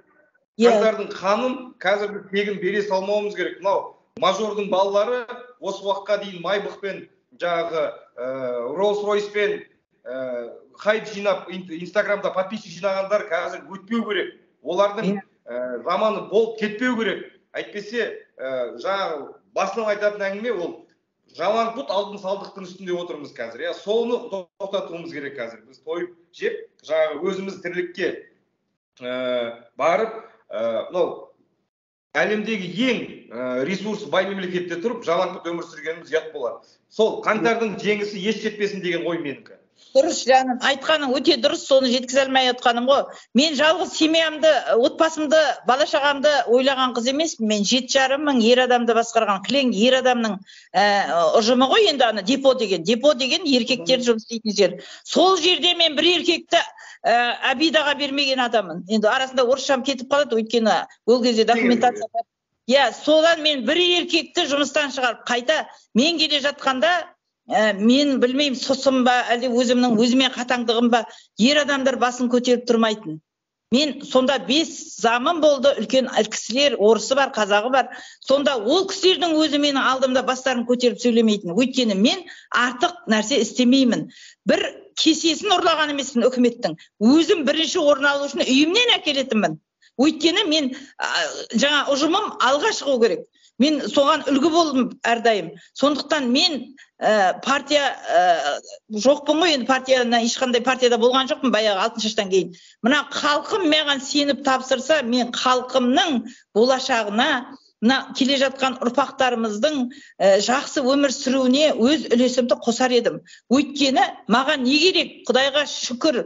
қаңтардың қанын қазір біз тегін бере салмауымыз керек. Мынау мажордың балалары осы уақытқа дейін Майбықпен, жаңағы Rolls-Royce-пен хайп жинап, Инстаграмда подписчик жинағандар қазір өтпеу керек. Олардың заманы болып кетпеу керек. Әйтпесе, жаңағы басынан айтатын әңгіме ол жалаң пұт алтын салдықтың үстінде отырмыз қазір. Соны тоқтатуымыз керек қазір. Біз тойып жеп, жаңағы өзіміз тірлікке барып, әлемдегі ең ресурс бай мемлекетте тұрып, жалаңпұт өмір сүргеніміз ұят болады. Сол қаңтардың жеңісі еш жетпесін деген ой менікі. Дұрыс жаным, айтқаның өте дұрыс, соны жеткізе алмай отқаным ғой. Мен жалғыз семьямды, отбасымды, бала шағамды ойлаған қыз емеспін. Мен 7,5 мың ер адамды басқарған кілең ер адамның ұжымы ғой енді ана депо деген еркектер жұмыс істейтін жер. Сол жерде мен бір еркекті обидаға бермеген адаммын. Енді арасында орысшам кетіп қалады, өйткені ол кезде документация бар. Содан мен бір еркекті жұмыстан шығарып қайта мен келе жатқанда мен білмеймін, сұсым ба, әлде өзіме қатаңдығым ба, ер адамдар басын көтеріп тұрмайтын. Мен сонда 5 замын болды, үлкен кісілер, орысы бар, қазағы бар. Сонда ол кісілердің өзі менің алдымда бастарын көтеріп сөйлемейтін. Өйткені мен артық нәрсе істемеймін. Бір кесесін ұрлаған емеспін үкіметтің. Өзім бірінші орын алу үшін үйімнен әкелетінмін. Өйткені мен жаңа ұжымым алға шығу керек. Мен соған үлгі болдым әрдайым. Сондықтан мен партия жоқпын ғой, енді партияна ешқандай партияда болған жоқпын баяғы алтын шаштан кейін. Мына халқым маған сеніп тапсырса, мен халқымның болашағына, мына келе жатқан ұрпақтарымыздың жақсы өмір сүруіне өз үлесімді қосар едім. Өйткені маған не керек? Құдайға шүкір,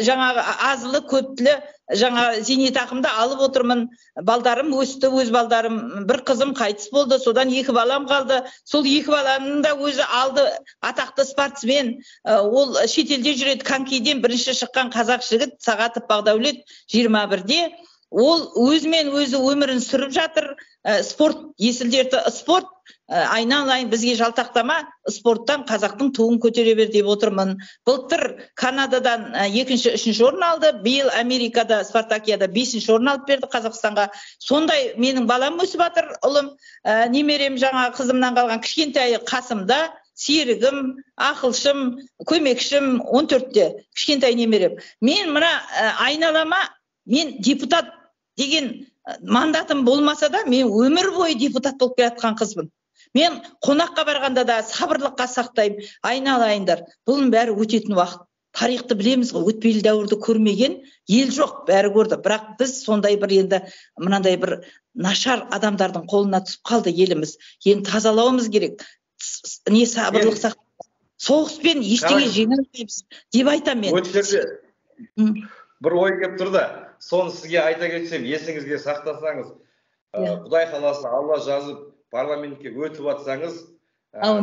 жаңағы азылы көптілі жаңа зейнетақымды алып отырмын. Балдарым өсті, өз балдарым. Бір қызым қайтыс болды, содан 2 балам қалды. Сол 2 баланың да өзі алды, атақты спортсмен. Ол шетелде жүреді, конькиден бірінші шыққан қазақ жігіт Сағатов Бағдаулет 21-де. Ол өзімен өзі өмірін сүріп жатыр. Спорт, есілдерді спорт, айналайын бізге жалтақтама, спорттан қазақтың туын көтере бер деп отырмын. Былтыр Канададан 2-3 орын алды, биыл Америкада Спартакиада 5 орын алып берді Қазақстанға. Сондай менің балам өсіп жатыр, ұлым, немерем жаңа қызымнан қалған кішкентайы Қасымда, серігім, ақылшым, көмекшім 14-те, кішкентай немерем. Мен мына айналама, мен депутат деген мандатым болмаса да, мен өмір бойы депутат болып келатқан қызбын. Мен қонаққа барғанда да сабырлыққа сақтаймын, айналайындар. Бұның бәрі өтетін уақыт. Тарихты білеміз ғой, өтпелі дәуірді көрмеген ел жоқ, бәрі көрді. Бірақ біз сондай бір енді мынандай бір нашар адамдардың қолына түсіп қалды еліміз. Енді тазалауымыз керек. Не сабырлық сақтаймыз. Соғыспен ештеңе жеңе алмаймыз деп айтамын мен. бір ой келіп тұр да, соны сізге айта кетсем, есіңізге сақтасаңыз, Құдай қаласа Алла жазып парламентке өтіп жатсаңыз,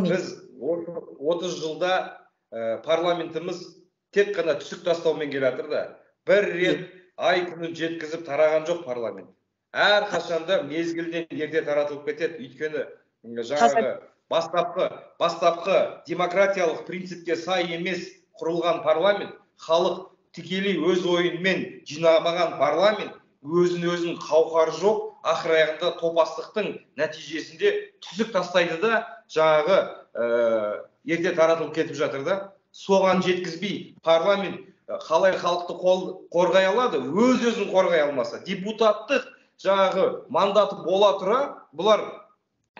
біз 30 жылда парламентіміз тек қана түсік тастаумен келе жатыр да. Бір рет ай күнін жеткізіп тараған жоқ парламент. Әр қашанда мезгілден ерте таратылып кетеді. Өйткені жаңағы бастапқы демократиялық принципке сай емес құрылған парламент, халық тікелей өз ойынмен жинамаған парламент, өзін қауқары жоқ, ақыр аяғында топастықтың нәтижесінде түсік тастайды да, жаңағы ерте таратылып кетіп жатыр да. Соған жеткізбей парламент қалай халықты қорғай алады, өзін қорғай алмаса, депутаттық жаңағы мандаты бола тұра, бұлар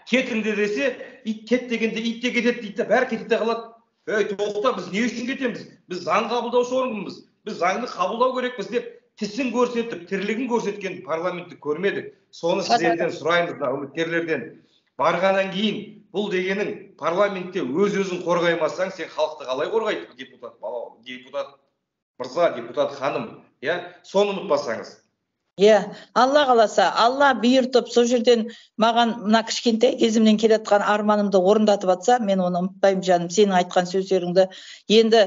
кетіңді десе, ит кет дегенде ит те кетеді дейді, бәрі кетіп қалады. Тоқта, біз не үшін кетеміз? Біз заң қабылдаушы органбыз. Біз заңды қабылдау керекпіз деп тісін көрсетіп, тірлігін көрсеткен парламентті көрмедік. Соны сіздерден сұраймыз, үміткерлерден. Барғаннан кейін бұл дегенің парламентте өзін қорғаймасаң, сен халықты қалай қорғайды? Депутат мырза, депутат ханым, соны ұмытпасаңыз. Алла қаласа, Алла бұйыртып, сол жерден маған мына кішкентай кезімнен келе жатқан арманымды орындатып жатса, мен оны ұмытпаймын жаным, сенің айтқан сөздеріңді. Енді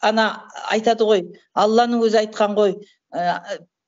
ана айтады ғой, Алланың өзі айтқан ғой,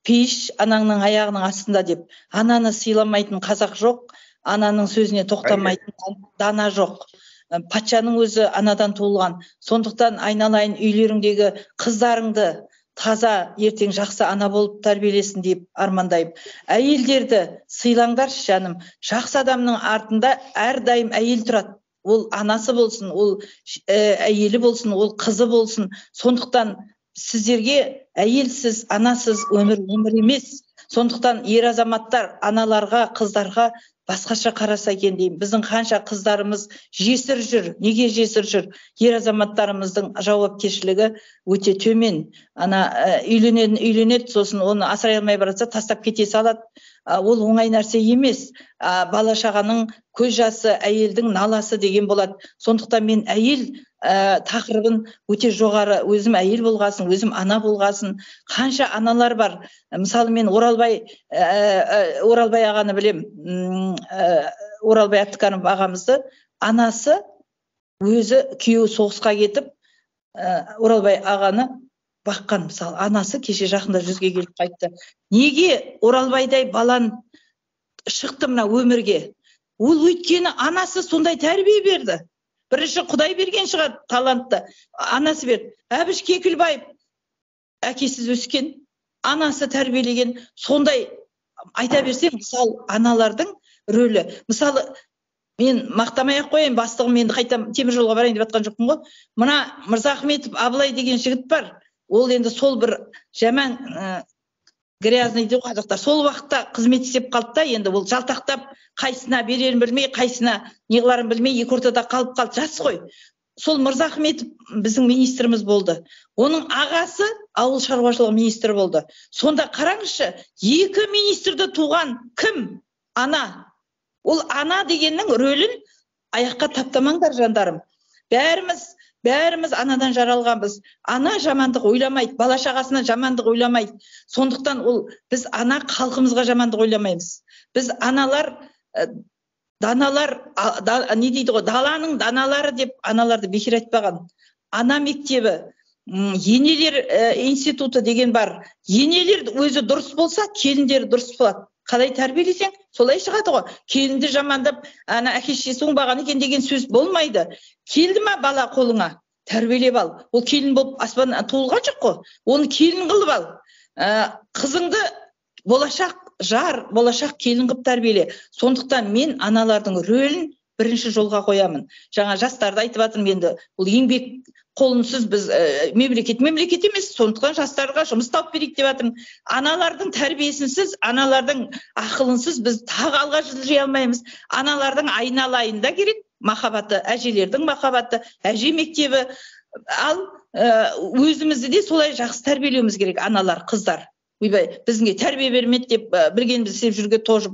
пейіш анаңның аяғының астында деп. Ананы сыйламайтын қазақ жоқ, ананың сөзіне тоқтамайтын дана жоқ. Патшаның өзі анадан туылған. Сондықтан айналайын үйлеріңдегі қыздарыңды таза ертең жақсы ана болып тәрбиелесін деп армандаймын. Әйелдерді сыйлаңдаршы жаным. Жақсы адамның артында әрдайым әйел тұрады. Ол анасы болсын, ол әйелі болсын, ол қызы болсын. Сондықтан сіздерге әйелсіз, анасыз өмір емес. Сондықтан ер азаматтар аналарға, қыздарға басқаша қараса екен деймін. Біздің қанша қыздарымыз жесір жүр. Неге жесір жүр? Ер азаматтарымыздың жауапкершілігі өте төмен. Ана үйленеді, сосын оны асырай алмай баратса тастап кете салады. Ол оңай нәрсе емес. Бала шағаның көз жасы, әйелдің наласы деген болады. Сондықтан мен әйел тақырыбын өте жоғары, өзім әйел болғасын, өзім ана болғасын. Қанша аналар бар. Мысалы мен Оралбай ағаны білем. Оралбай Әбдікәрім ағамызды анасы өзі күйеуі соғысқа кетіп, Оралбай ағаны баққан. Мысалы, анасы кеше жақында 100-ге келіп қайтты. Неге Оралбайдай балан шықты мына өмірге? Ол өйткені анасы сондай тәрбие берді. Бірінші Құдай берген шығар талантты. Анасы берді. Әбіш Кекілбаев әкесіз өскен, анасы тәрбиелеген. Сондай айта берсем, мысалы, аналардың рөлі. Мысалы, мен мақтамай ақ қояйын, бастығым, енді қайтам темір жолға барайын деп жатқан жоқпын ғой. Мына Мырзахметов Абылай деген жігіт бар. Ол енді сол бір жаман грязный дейді қазақтар. Сол уақытта қызмет істеп қалды да, енді ол жалтақтап, қайсына берерін білмей, қайсына неғыларын білмей, екі ортада қалып қалды. Жас қой. Сол Мырзахметов біздің министріміз болды. Оның ағасы ауыл шаруашылығы министрі болды. Сонда қараңызшы, екі министрді туған кім? Ана. Ол ана дегеннің рөлін аяққа таптамаңдар жандарым. Бәріміз анадан жаралғанбыз. Ана жамандық ойламайды, бала шағасына жамандық ойламайды. Сондықтан біз ана халқымызға жамандық ойламаймыз. Біз аналар, даналар, не дейді ғой, даланың даналары деп аналарды бекер айтпаған. Ана мектебі, енелер институты деген бар. Енелер өзі дұрыс болса, келіндер дұрыс болады. Қалай тәрбиелесең, солай шығады ғой. Келінді жамандап, ана әке-шешесі оңбаған екен деген сөз болмайды. Келді ма бала қолыңа, тәрбиелеп ал. Ол келін болып аспаннан туылған жоқ қой. Оны келін қылып ал. Қызыңды болашақ жар, болашақ келін қылып тәрбиеле. Сондықтан мен аналардың рөлін бірінші жолға қоямын. Жаңа жастарды айтып жатырмын енді. Бұл еңбек қолынсыз біз мемлекет емес, сондықтан жастарға жұмыс тауып берейік деп жатырмын. Аналардың тәрбиесінсіз, аналардың ақылынсыз біз тағы алға жылжи алмаймыз. Аналардың айналайында керек махаббаты, әжелердің махаббаты, әже мектебі. Ал өзімізді де солай жақсы тәрбиелеуіміз керек, аналар, қыздар. Бізге тәрбие бермеді деп білгенімізді істеп жүрге тоже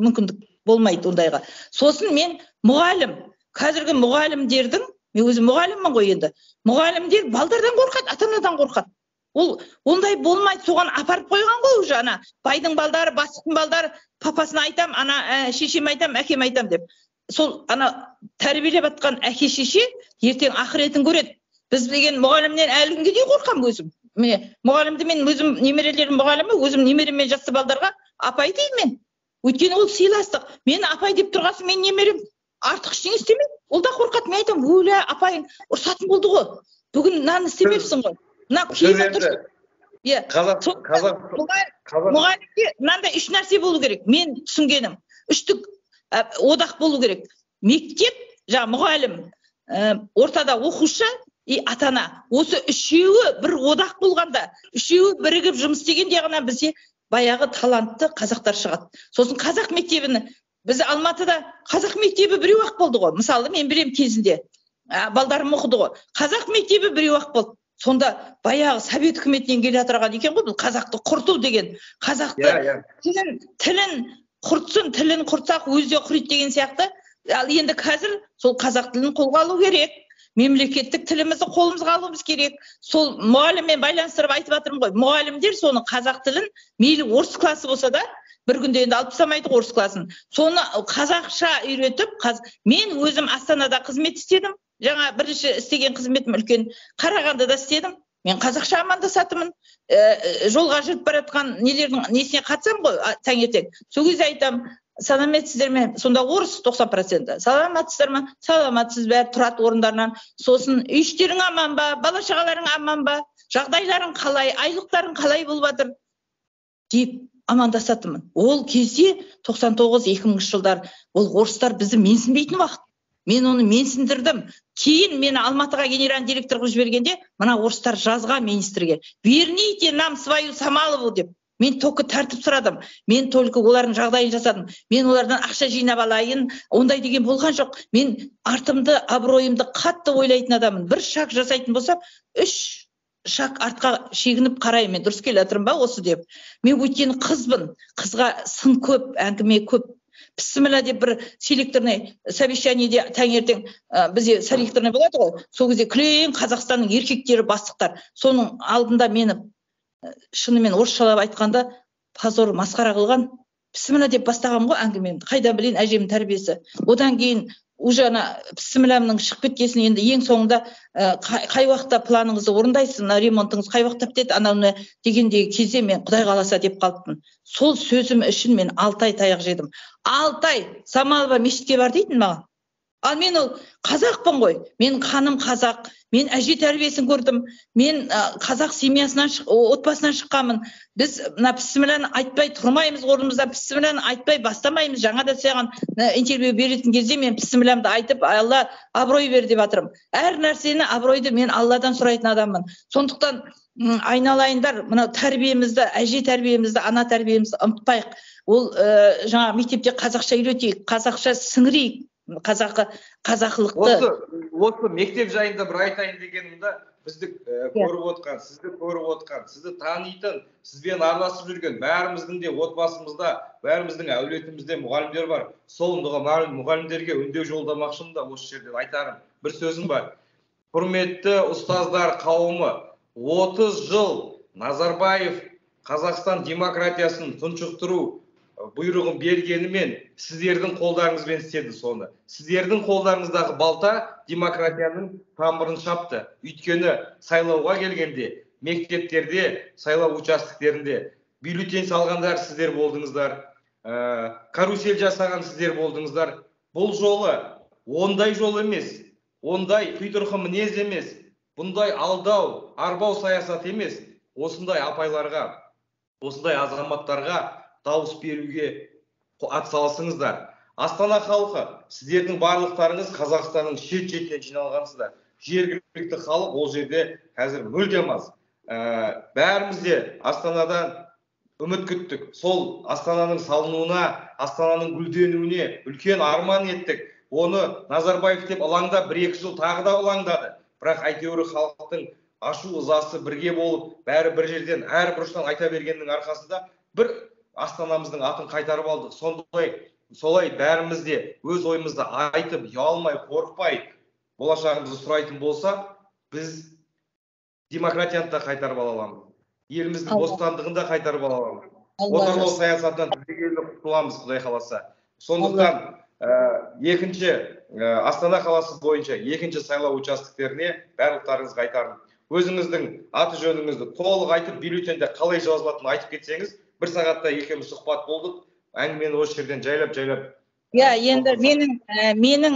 мүмкіндік болмайды ондайға. Сосын мен мұғалім, қазіргі мұғалімдердің, мен өзім мұғаліммін ғой енді. Мұғалімдер балдардан қорқады, ата-анадан қорқады. Ол ондай болмайды, соған апарып қойған ғой уже ана байдың балдары, бастықтың балдары папасына айтам, ана шешеме айтам, әкеме айтам деп. Сол ана тәрбиелеп атқан әке шеше ертең ақыретін көреді. Біз деген мұғалімнен әлі күнге дейін қорқамын өзім. Міне, мұғалімді мен өзім немерелерім мұғалімі, өзім немеремен жасты балдарға апай деймін мен. Өйткені ол сыйластық. Мен апай деп тұрғасын, мен немерем артық ештеңе істемейді. Ол да қорқады. Мен айтамын, өлә, апайың ұрсатын болды ғой. Бүгін мынаны істемепсің ғой. Мына киім отыр. Иә. Мұғалімде мынандай 3 нәрсе болу керек. Мен түсінгенім. 3-тік одақ болу керек. Мектеп, мұғалім, ортада оқушы и ата-ана. Осы үшеуі бір одақ болғанда, үшеуі бірігіп жұмыс істегенде ғана бізде баяғы талантты қазақтар шығады. Сосын қазақ мектебін, біз Алматыда қазақ мектебі біреу-ақ болды ғой. Мысалы, мен білем кезінде, балдарым оқыды ғой. Қазақ мектебі біреу-ақ болды. Сонда баяғы совет үкіметінен келе жатырған екен ғой, бұл қазақты құрту деген. Қазақты тілін құртсын, тілін құртсақ өзі құриды деген сияқты. Ал енді қазір сол қазақ тілін қолға алу керек. Мемлекеттік тілімізді қолымызға алуымыз керек. Сол мұғаліммен байланыстырып айтып жатырмын ғой. Мұғалімдер соны қазақ тілін, мейлі орыс класы болса да, бір күнде енді алып тастамайды орыс класын. Соны қазақша үйретіп, мен өзім Астанада қызмет істедім. Жаңа бірінші істеген қызметім үлкен Қарағандыда істедім. Мен қазақша амандасатымын. Жолға жүріп баратқан нелердің несіне қатысам ғой таңертең. Сол кезде айтам, саламатсыздар ма? Сонда орыс 90%. Саламатсыздар ма? Саламатсыз, бәрі тұрады орындарынан. Сосын үй іштерің аман ба? Бала шағаларың аман ба? Жағдайларың қалай? Айлықтарың қалай болып жатыр? Деп амандасатымын. Ол кезде 99-2000 жылдар ол орыстар бізді менсінбейтін уақыт. Мен оны менсіндірдім. Кейін мені Алматыға генеральный директор қылып жібергенде, мына орыстар жазған министрге. Верните нам свою Самалову деп. Мен только тәртіп сұрадым. Мен только олардың жағдайын жасадым. Мен олардан ақша жинап алайын. Ондай деген болған жоқ. Мен артымды, абыройымды қатты ойлайтын адамын. Бір шаг жасайтын болсам, 3 шаг артқа шегініп қараймын. Мен дұрыс келе жатырмын ба осы деп. Мен өйткені қызбын. Қызға сын көп, әңгіме көп. Бісміллә деп бір селекторный совещаниеде таңертең бізде селекторный болады ғой. Сол кезде күлең Қазақстанның еркектері бастықтар. Соның алдында мені шынымен орысшалап айтқанда позор масқара қылған. Бісміллә деп бастағам ғой әңгімемді. Қайда білейін әжемнің тәрбиесі. Одан кейін уже ана бісмілләмнің шығып кеткесін енді ең соңында қай уақытта планыңызды орындайсыз, ремонтыңыз қай уақытта бітеді анауны дегендегі кезде мен Құдай қаласа деп қалыппын. Сол сөзім үшін мен 6 ай таяқ жедім. 6 ай Самалова мешітке бар дейтін маған. Ал мен ол қазақпын ғой. Мен қаным қазақ. Мен әже тәрбиесін көрдім. Мен қазақ семьясынан, отбасынан шыққанмын. Біз бісмілләні айтпай тұрмаймыз орнымызда, бісмілләні айтпай бастамаймыз. Жаңа да саған интервью беретін кезде мен бісмілләмді айтып, Алла абырой бер деп жатырмын. Әр нәрсені абыройды мен Алладан сұрайтын адаммын. Сондықтан айналайындар, мына тәрбиемізді, әже тәрбиемізді, ана тәрбиемізді ұмытпайық. Ол жаңа мектепте қазақша үйретейік, қазақша сіңірейік. Қазақылықты. Осы мектеп жайында бір айтайын дегенімді, бізді көріп отқан, сізді көріп отқан, сізді танитын, сізбен араласып жүрген бәріміздің де отбасымызда, бәріміздің әулетімізде мұғалімдер бар. Сол мұғалімдерге үндеу жолдамақшымын да осы жерден айтарым. Bir sözüm бар. Құрметті ұстаздар қауымы, 30 жыл Назарбаев Қазақстан демократиясын тұншықтыру бұйрығын бергенімен сіздердің қолдарыңызбен істеді соны. Сіздердің қолдарыңыздағы балта демократияның тамырын шапты. Өйткені сайлауға келгенде, мектептерде, сайлау участоктерінде бюллетень салғандар сіздер болдыңыздар, карусель жасаған сіздер болдыңыздар. Бұл жолы ондай жол емес, ондай құйтырқы мінез емес, бұндай алдау, арбау саясат емес. Осындай апайларға, осындай азаматтарға дауыс беруге атсалысыңыздар. Астана халқы, сіздердің барлықтарыңыз Қазақстанның шет-шеттен жиналғансыздар. Жергілікті халық ол жерде қазір мүлдем аз. Бәріміз де Астанадан үміт күттік. Сол Астананың салынуына, Астананың гүлденуіне үлкен арман еттік. Оны Назарбаев деп алаңда 1-2 жыл тағы да алаңдады. Бірақ әйтеуір халықтың ашу ызасы бірге болып, бәрі бір жерден, әр бұрыштан айта бергеннің арқасында бір Астанамыздың атын қайтарып алдық. Солай бәріміз де өз ойымызды айтып, ұялмай, қорықпай болашағымызды сұрайтын болса, біз демократияны да қайтарып ала аламыз. еліміздің бостандығын да қайтарып аламыз. Отарлау саясатынан түбегейлі құтыламыз, Құдай қаласа. Сондықтан екінші Астана қаласы бойынша екінші сайлау участоктеріне барлықтарыңызға айтарым. Өзіңіздің аты жөніңізді толық айтып, бюллетенде қалай жазылатынын айтып кетсеңіз, бір сағатта екеуміз сұхбат болдық. Әңгімені осы жерден жайлап. Иә, енді менің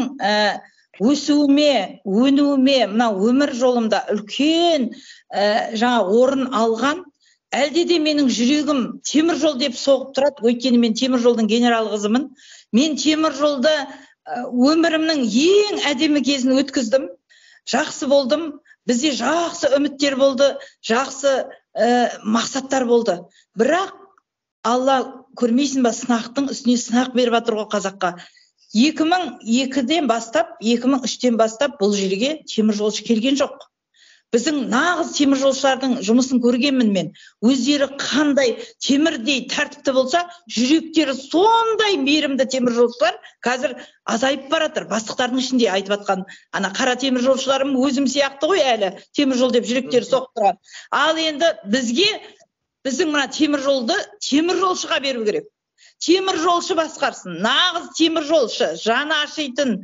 өсуіме, өнуіме, мына өмір жолымда үлкен жаңа орын алған, әлде де менің жүрегім темір жол деп соғып тұрады. Өйткені мен темір жолдың генерал қызымын. Мен темір жолда өмірімнің ең әдемі кезін өткіздім. Жақсы болдым. Бізде жақсы үміттер болды, жақсы мақсаттар болды. Бірақ Алла көрмейсің ба, сынақтың үстіне сынақ беріп жатыр ғой қазаққа. 2002-ден бастап, 2003-тен бастап бұл жерге теміржолшы келген жоқ. Біздің нағыз теміржолшылардың жұмысын көргенмін мен. Өздері қандай темірдей тәртіпті болса, жүректері сондай мейірімді теміржолшылар қазір азайып баратыр. Бастықтардың ішінде айтып жатқан, ана қара теміржолшыларым өзім сияқты ғой әлі, теміржол деп жүректері соғып тұрған. Ал енді біздің мына теміржолды теміржолшыға беру керек. Теміржолшы басқарсын, нағыз теміржолшы, жаны ашитын.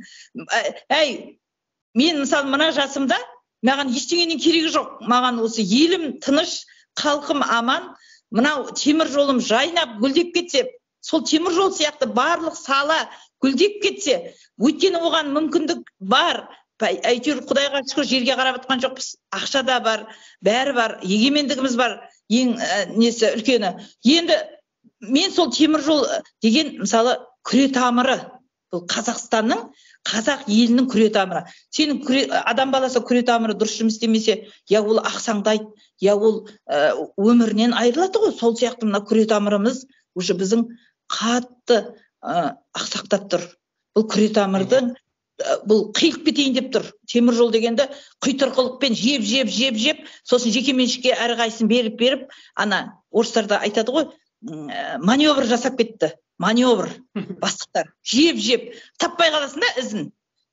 Мен мысалы мына жасымда маған ештеңенің керегі жоқ. Маған осы елім тыныш, халқым аман, мынау теміржолым жайнап гүлдеп кетсе, сол теміржол сияқты барлық сала гүлдеп кетсе, өйткені оған мүмкіндік бар. Әйтеуір Құдайға шүкір жерге қарап жатқан жоқпыз. Ақша да бар, бәрі бар, егемендігіміз бар, ең несі үлкені. Енді мен сол теміржол деген мысалы күре тамыры, бұл Қазақстанның, қазақ елінің күре тамыры. Сенің адам баласы күре тамыры дұрыс жұмыс істемесе, я ол ақсаңдайды, я ол өмірінен айырылады ғой. Сол сияқты мына күре тамырымыз уже біздің қатты ақсақтап тұр. Бұл күре тамырдың бұл қиылып кетейін деп тұр. Теміржол дегенді құйтырқылықпен жеп, сосын жекеменшікке әрқайсысын беріп, ана орыстарда айтады ғой, маневр жасап кетті. Маневр, бастықтар. Жеп, таппай қаласың да ізін.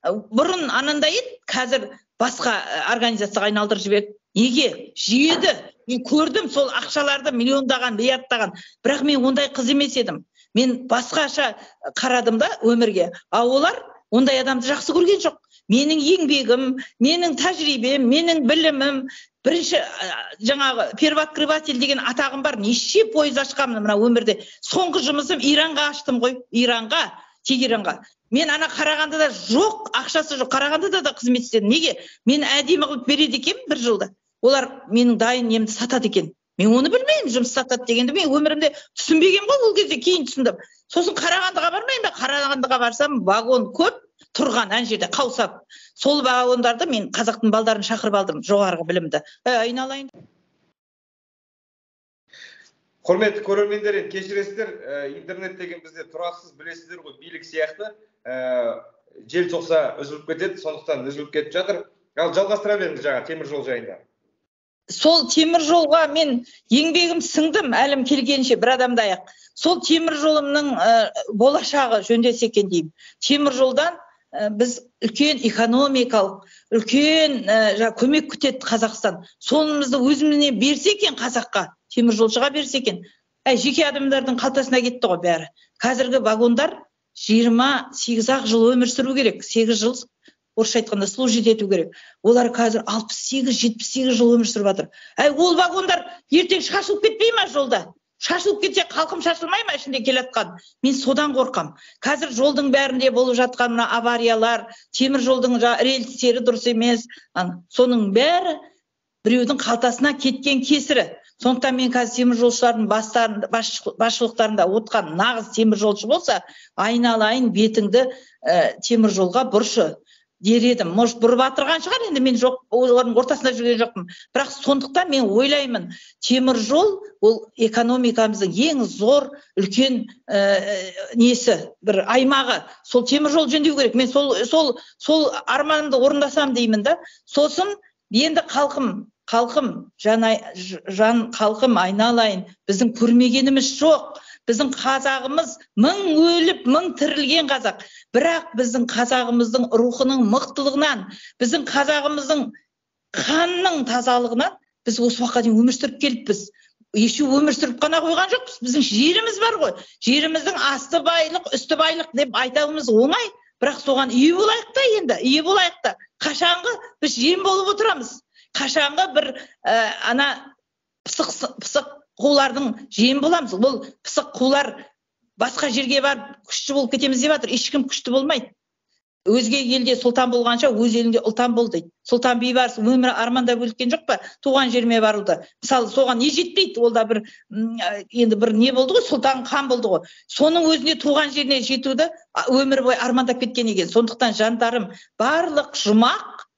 Бұрын анандай еді, қазір басқа организацияға айналдырып жіберді. Неге? Жеді. Мен көрдім сол ақшаларды миллиондаған, миллиардтаған. Бірақ мен ондай қыз емес едім. Мен басқаша қарадым да өмірге. А олар ондай адамды жақсы көрген жоқ. Менің еңбегім, менің тәжірибем, менің білімім, бірінші жаңағы первооткрыватель деген атағым бар. Неше пойыз ашқанмын мына өмірде. Соңғы жұмысым Иранға аштым ғой. Тегеранға. Мен ана Қарағандыда жоқ, ақшасы жоқ. Қарағандыда да қызмет істедім. Неге? Мен әдемі қылып береді екен бір жылда. Олар менің дайын немді сатады екен. Мен оны білмеймін, жұмыс сатады дегенді. Мен өмірімде түсінбеген ғой, ол кезде кейін түсіндім. Сосын Қарағандыға бармайын ба? Қарағандыға барсам, вагон көп тұрған ан жерде қаусап. Сол вагондарды мен қазақтың балдарын шақырып алдым, жоғарғы білімді. Айналайын. Құрметті көрермендер, кешіресіздер, интернет деген бізде тұрақсыз, білесіздер ғой, билік сияқты. Жел соқса үзіліп кетеді, сондықтан үзіліп кетіп жатыр. Ал жалғастыра беріңіз жаңа теміржол жайында. Сол теміржолға мен еңбегім сіңдім, әлім келгенше бір адамдай ақ. Сол теміржолымның болашағы жөндесе екен деймін. Теміржолдан біз үлкен экономикалық, үлкен көмек күтеді Қазақстан. Сонымызды өзіміне берсе екен қазаққа, теміржолшыға берсе екен. Жеке адамдардың қалтасына кетті ғой бәрі. Қазіргі вагондар 28 жыл өмір сүру керек, 8 жыл орысша айтқанда служить ету керек. Олар қазір 68-78 жыл өмір сүріп жатыр. Ол вагондар ертең шашылып кетпей ма жолда? Шашылып кетсе халқым шашылмай ма ішінде келатқан? Мен содан қорқам. Қазір жолдың бәрінде болып жатқан мына авариялар, темір жолдың рельстері дұрыс емес, соның бәрі біреудің қалтасына кеткен кесірі. Сондықтан мен қазір темір жолшылардың басшылықтарында отқан нағыз темір жолшы болса, айналайын бетіңді темір жолға бұршы дер едім. Может, бұрып батырған шығар, енді мен жоқ, олардың ортасында жүрген жоқпын. Бірақ сондықтан мен ойлаймын, темір жол ол экономикамыздың ең зор үлкен несі, бір аймағы. Сол темір жол жөндеу керек. Мен сол арманымды орындасам деймін да. Сосын енді халқым, халқым айналайын, біздің көрмегеніміз жоқ. Біздің қазағымыз 1000 өліп, 1000 тірілген қазақ. Бірақ біздің қазағымыздың рухының мықтылығынан, біздің қазағымыздың қанның тазалығынан біз осы уақытқа дейін өмір сүріп келіппіз. еще өмір сүріп қана қойған жоқпыз. Біздің жеріміз бар ғой. Жеріміздің асты байлық, үсті байлық деп айтауымыз оңай, бірақ соған ие болайық та енді, ие болайық та. Қашанғы біз жем болып отырамыз. Қашанғы бір ана пысық қулардың жем боламыз. Бұл пысық қулар басқа жерге барып күшті болып кетеміз деп жатыр. Ешкім күшті болмайды. Өзге елде сұлтан болғанша, өз елінде ұлтан бол дейді. Сұлтан бейбарыс өмірі арманда бөліккен жоқ па? Туған жеріме барылды. Мысалы, соған не жетпейді? Ол да бір енді бір не болды ғой? Сұлтан хан болды ғой. Соның өзіне туған жеріне жетуді өмір бойы армандап кеткен екен. Сондықтан жандарым, барлық жұмақ,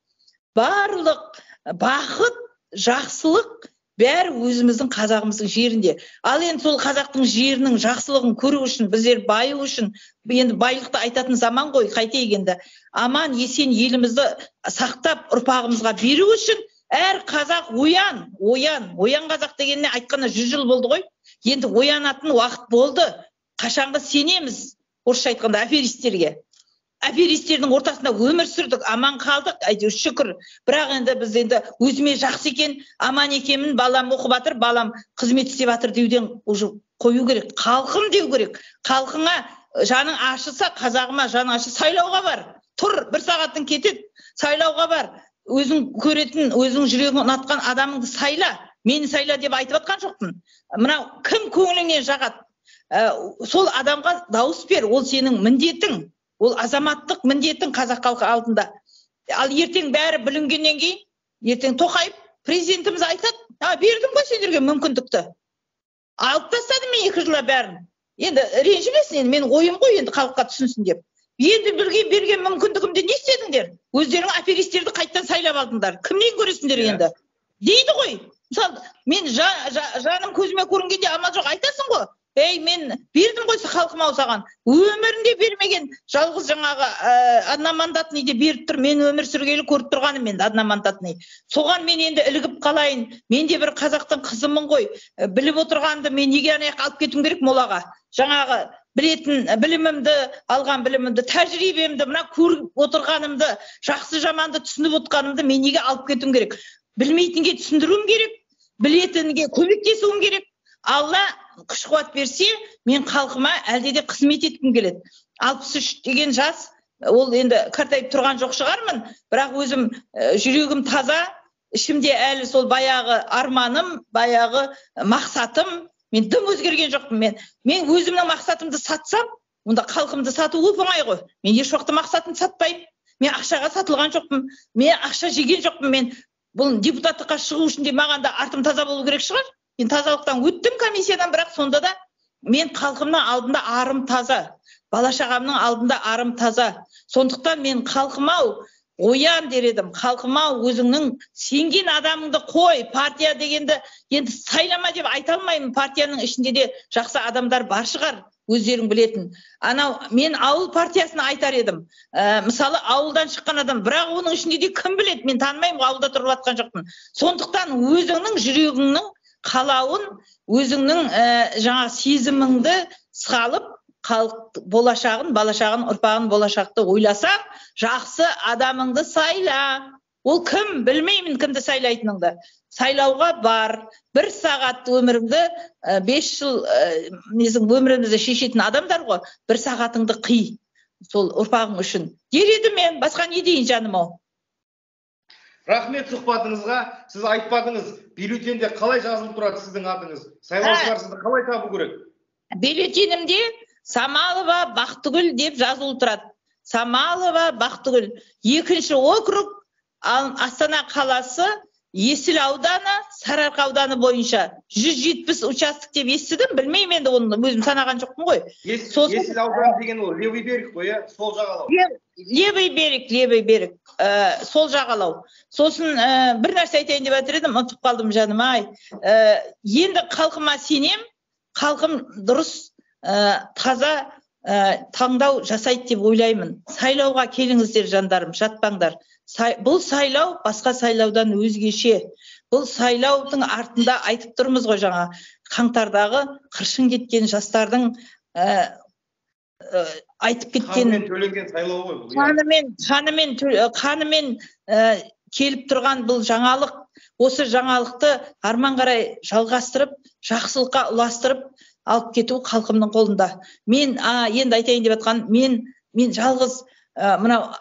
барлық бақыт, жақсылық бәрі өзіміздің қазағымыздың жерінде. Ал енді сол қазақтың жерінің жақсылығын көру үшін, біздер баю үшін, енді байлықты айтатын заман ғой, қайтейік енді. Аман, есен елімізді сақтап ұрпағымызға беру үшін әр қазақ оян қазақ дегеніне айтқанда 100 жыл болды ғой. Енді оянатын уақыт болды. Қашанғы сенеміз, орысша айтқанда, аферистерге. Аферистердің ортасында өмір сүрдік, аман қалдық, әйтеуір шүкір. Бірақ енді біз енді өзіме жақсы екен, аман екенмін, балам оқып жатыр, балам қызмет істеп жатыр деуден уже қою керек. Халқым деу керек. Халқыңа жаның ашыса, қазағыма жаның ашыса, сайлауға бар. Тұр, 1 сағаттың кетеді, сайлауға бар. Өзің көретін, өзің жүрегің ұнатқан адамыңды сайла. Мені сайла деп айтып жатқан жоқпын. Мынау кім көңіліңнен жағады? Сол адамға дауыс бер, ол сенің міндетің. Ол азаматтық міндеттің қазақ халқы алдында. Ал ертең бәрі білінгеннен кейін, ертең Тоқаев президентіміз айтады, бердім ғой сендерге мүмкіндікті. Алып тастадым мен 2 жылда бәрін. Енді ренжімесін, енді менің ойым ғой, енді халыққа түсінсін деп. Енді берген мүмкіндігімде не істедіңдер? Өздерің аферистерді қайттан сайлап алдыңдар. Кімнен көресіңдер енді? Дейді ғой. Мысалы, мен жаным көзіме көрінгенде амал жоқ айтасың ғой. Мен бердім ғой халқыма саған. Өмірінде бермеген жалғыз жаңағы одномандатныйды беріп тұр. Мен өмір сүргелі көріп тұрғаным енді одномандатный. Соған мен енді ілігіп қалайын. Мен де бір қазақтың қызымын ғой. Біліп отырғанды мен неге аяқ алып кетуім керек молаға. Жаңағы білетін білімімді, алған білімімді, тәжірибемді, мына көріп отырғанымды, жақсы жаманды түсініп отырғанымды мен неге алып кетуім керек. Білмейтінге түсіндіруім керек. Білетінге көмектесуім керек. Алла күш қуат берсе, мен халқыма әлде де қызмет еткім келеді. 63 деген жас, ол енді қартайып тұрған жоқ шығармын, бірақ өзім жүрегім таза, ішімде әлі сол баяғы арманым, баяғы мақсатым, мен дым өзгерген жоқпын. Мен өзімнің мақсатымды сатсам, онда халқымды сату оп-оңай ғой. Мен еш уақытта мақсатымды сатпаймын. Мен ақшаға сатылған жоқпын. Мен ақша жеген жоқпын. Мен бұл депутаттыққа шығу үшін де маған да артым таза болу керек шығар. Мен тазалықтан өттім комиссиядан, бірақ сонда да мен халқымның алдында арым таза. Бала-шағамның алдында арым таза. Сондықтан мен халқыма оян дер едім. Халқыма өзіңнің сенген адамыңды қой. Партия дегенді енді сайлама деп айта алмаймын. Партияның ішінде де жақсы адамдар бар шығар, өздерің білетін. Анау мен ауыл партиясына айтар едім. Мысалы ауылдан шыққан адам, бірақ оның ішінде де кім біледі? Мен танымаймын, ауылда тұрып жатқан жоқпын. Сондықтан өзіңнің жүрегіңнің қалауын, өзіңнің жаңа сезіміңді салып, халық болашағын, бала-шағын, ұрпағын болашақты ойласаң, жақсы адамыңды сайла. Ол кім? Білмеймін кімді сайлайтыныңды. Сайлауға бар. 1 сағат өміріңді, 5 жыл өмірімізді шешетін адамдар ғой. 1 сағатыңды қи. Сол ұрпағың үшін. Дер едім мен, басқа не дейін жаным ау? Рахмет сұхбатыңызға. Сіз айтпадыңыз, бюллетенде қалай жазылып тұрады сіздің атыңыз? Сайлаушылар сізді қалай табу керек? Бюллетенімде Самалова Бақтыгүл деп жазылып тұрады. Самалова Бақтыгүл. 2-ші округ, Астана қаласы, Есіл ауданы, Сарыарқа ауданы бойынша 170 участок деп естідім. Білмеймін енді, оны өзім санаған жоқпын ғой. Есіл ауданы деген ол левый берег қой, сол жағалау. Левый берег, сол жағалау. Сосын бір нәрсе айтайын деп жатыр едім, ұмытып қалдым жаным ай. Енді халқыма сенем, халқым дұрыс, таза таңдау жасайды деп ойлаймын. Сайлауға келіңіздер жандарым, жатпаңдар. Бұл сайлау басқа сайлаудан өзгеше. Бұл сайлаудың артында айтып тұрмыз ғой жаңа, қаңтардағы қыршын кеткен жастардың айтып кеткен қанымен төленген сайлау ғой бұл. Қанымен келіп тұрған бұл жаңалық осы жаңалықты арман қарай жалғастырып, жақсылыққа ұластырып алып кету халқымның қолында. Мен енді айтайын деп жатқан, мен жалғыз мынау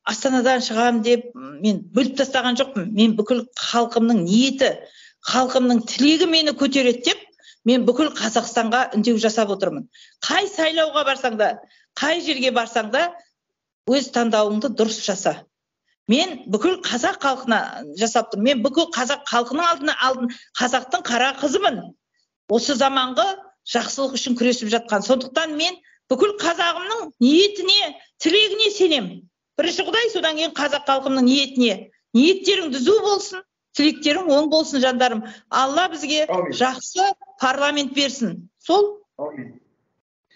Астанадан шығам деп мен бөліп тастаған жоқпын. Мен бүкіл халқымның ниеті, халқымның тілегі мені көтереді деп, мен бүкіл Қазақстанға үндеу жасап отырмын. Қай сайлауға барсаң да, қай жерге барсаң да, өз таңдауыңды дұрыс жаса. Мен бүкіл қазақ халқына жасап тұрмын. Мен бүкіл қазақ халқының алдын қазақтың қара қызымын. Осы заманғы жақсылық үшін күресіп жатқан. Сондықтан мен бүкіл қазағымның ниетіне, тілегіне сенем. Бірінші Құдай, содан кейін қазақ халқымның ниетіне. Ниеттерің түзу болсын, тілектерің оң болсын жандарым. Алла бізге жақсы парламент берсін. Сол?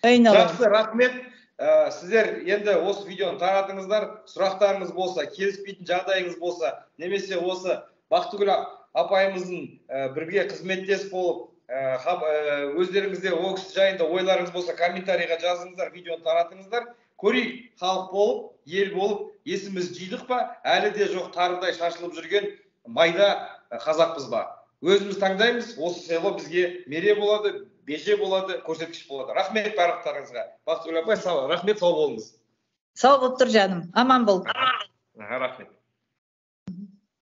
Жақсы, рахмет. Сіздер енді осы видеоны таратыңыздар. Сұрақтарыңыз болса, келіспейтін жағдайыңыз болса, немесе осы Бақтыгүл апайымыздың бірге қызметтес болып, өздеріңізде ол кісі жайында ойларыңыз болса, комментарийға жазыңыздар, видеоны таратыңыздар. Көрейік, халық болып, ел болып, есіміз жидық па, әлі де жоқ тарыдай шашылып жүрген майда қазақпыз ба? Өзіміз таңдаймыз, осы сайлау бізге мере болады, беже болады, көрсеткіш болады. Рахмет барлықтарыңызға. Бақтыгүл апай, рахмет, сау болыңыз. Сау болып тұр жаным, аман бол. Рахмет.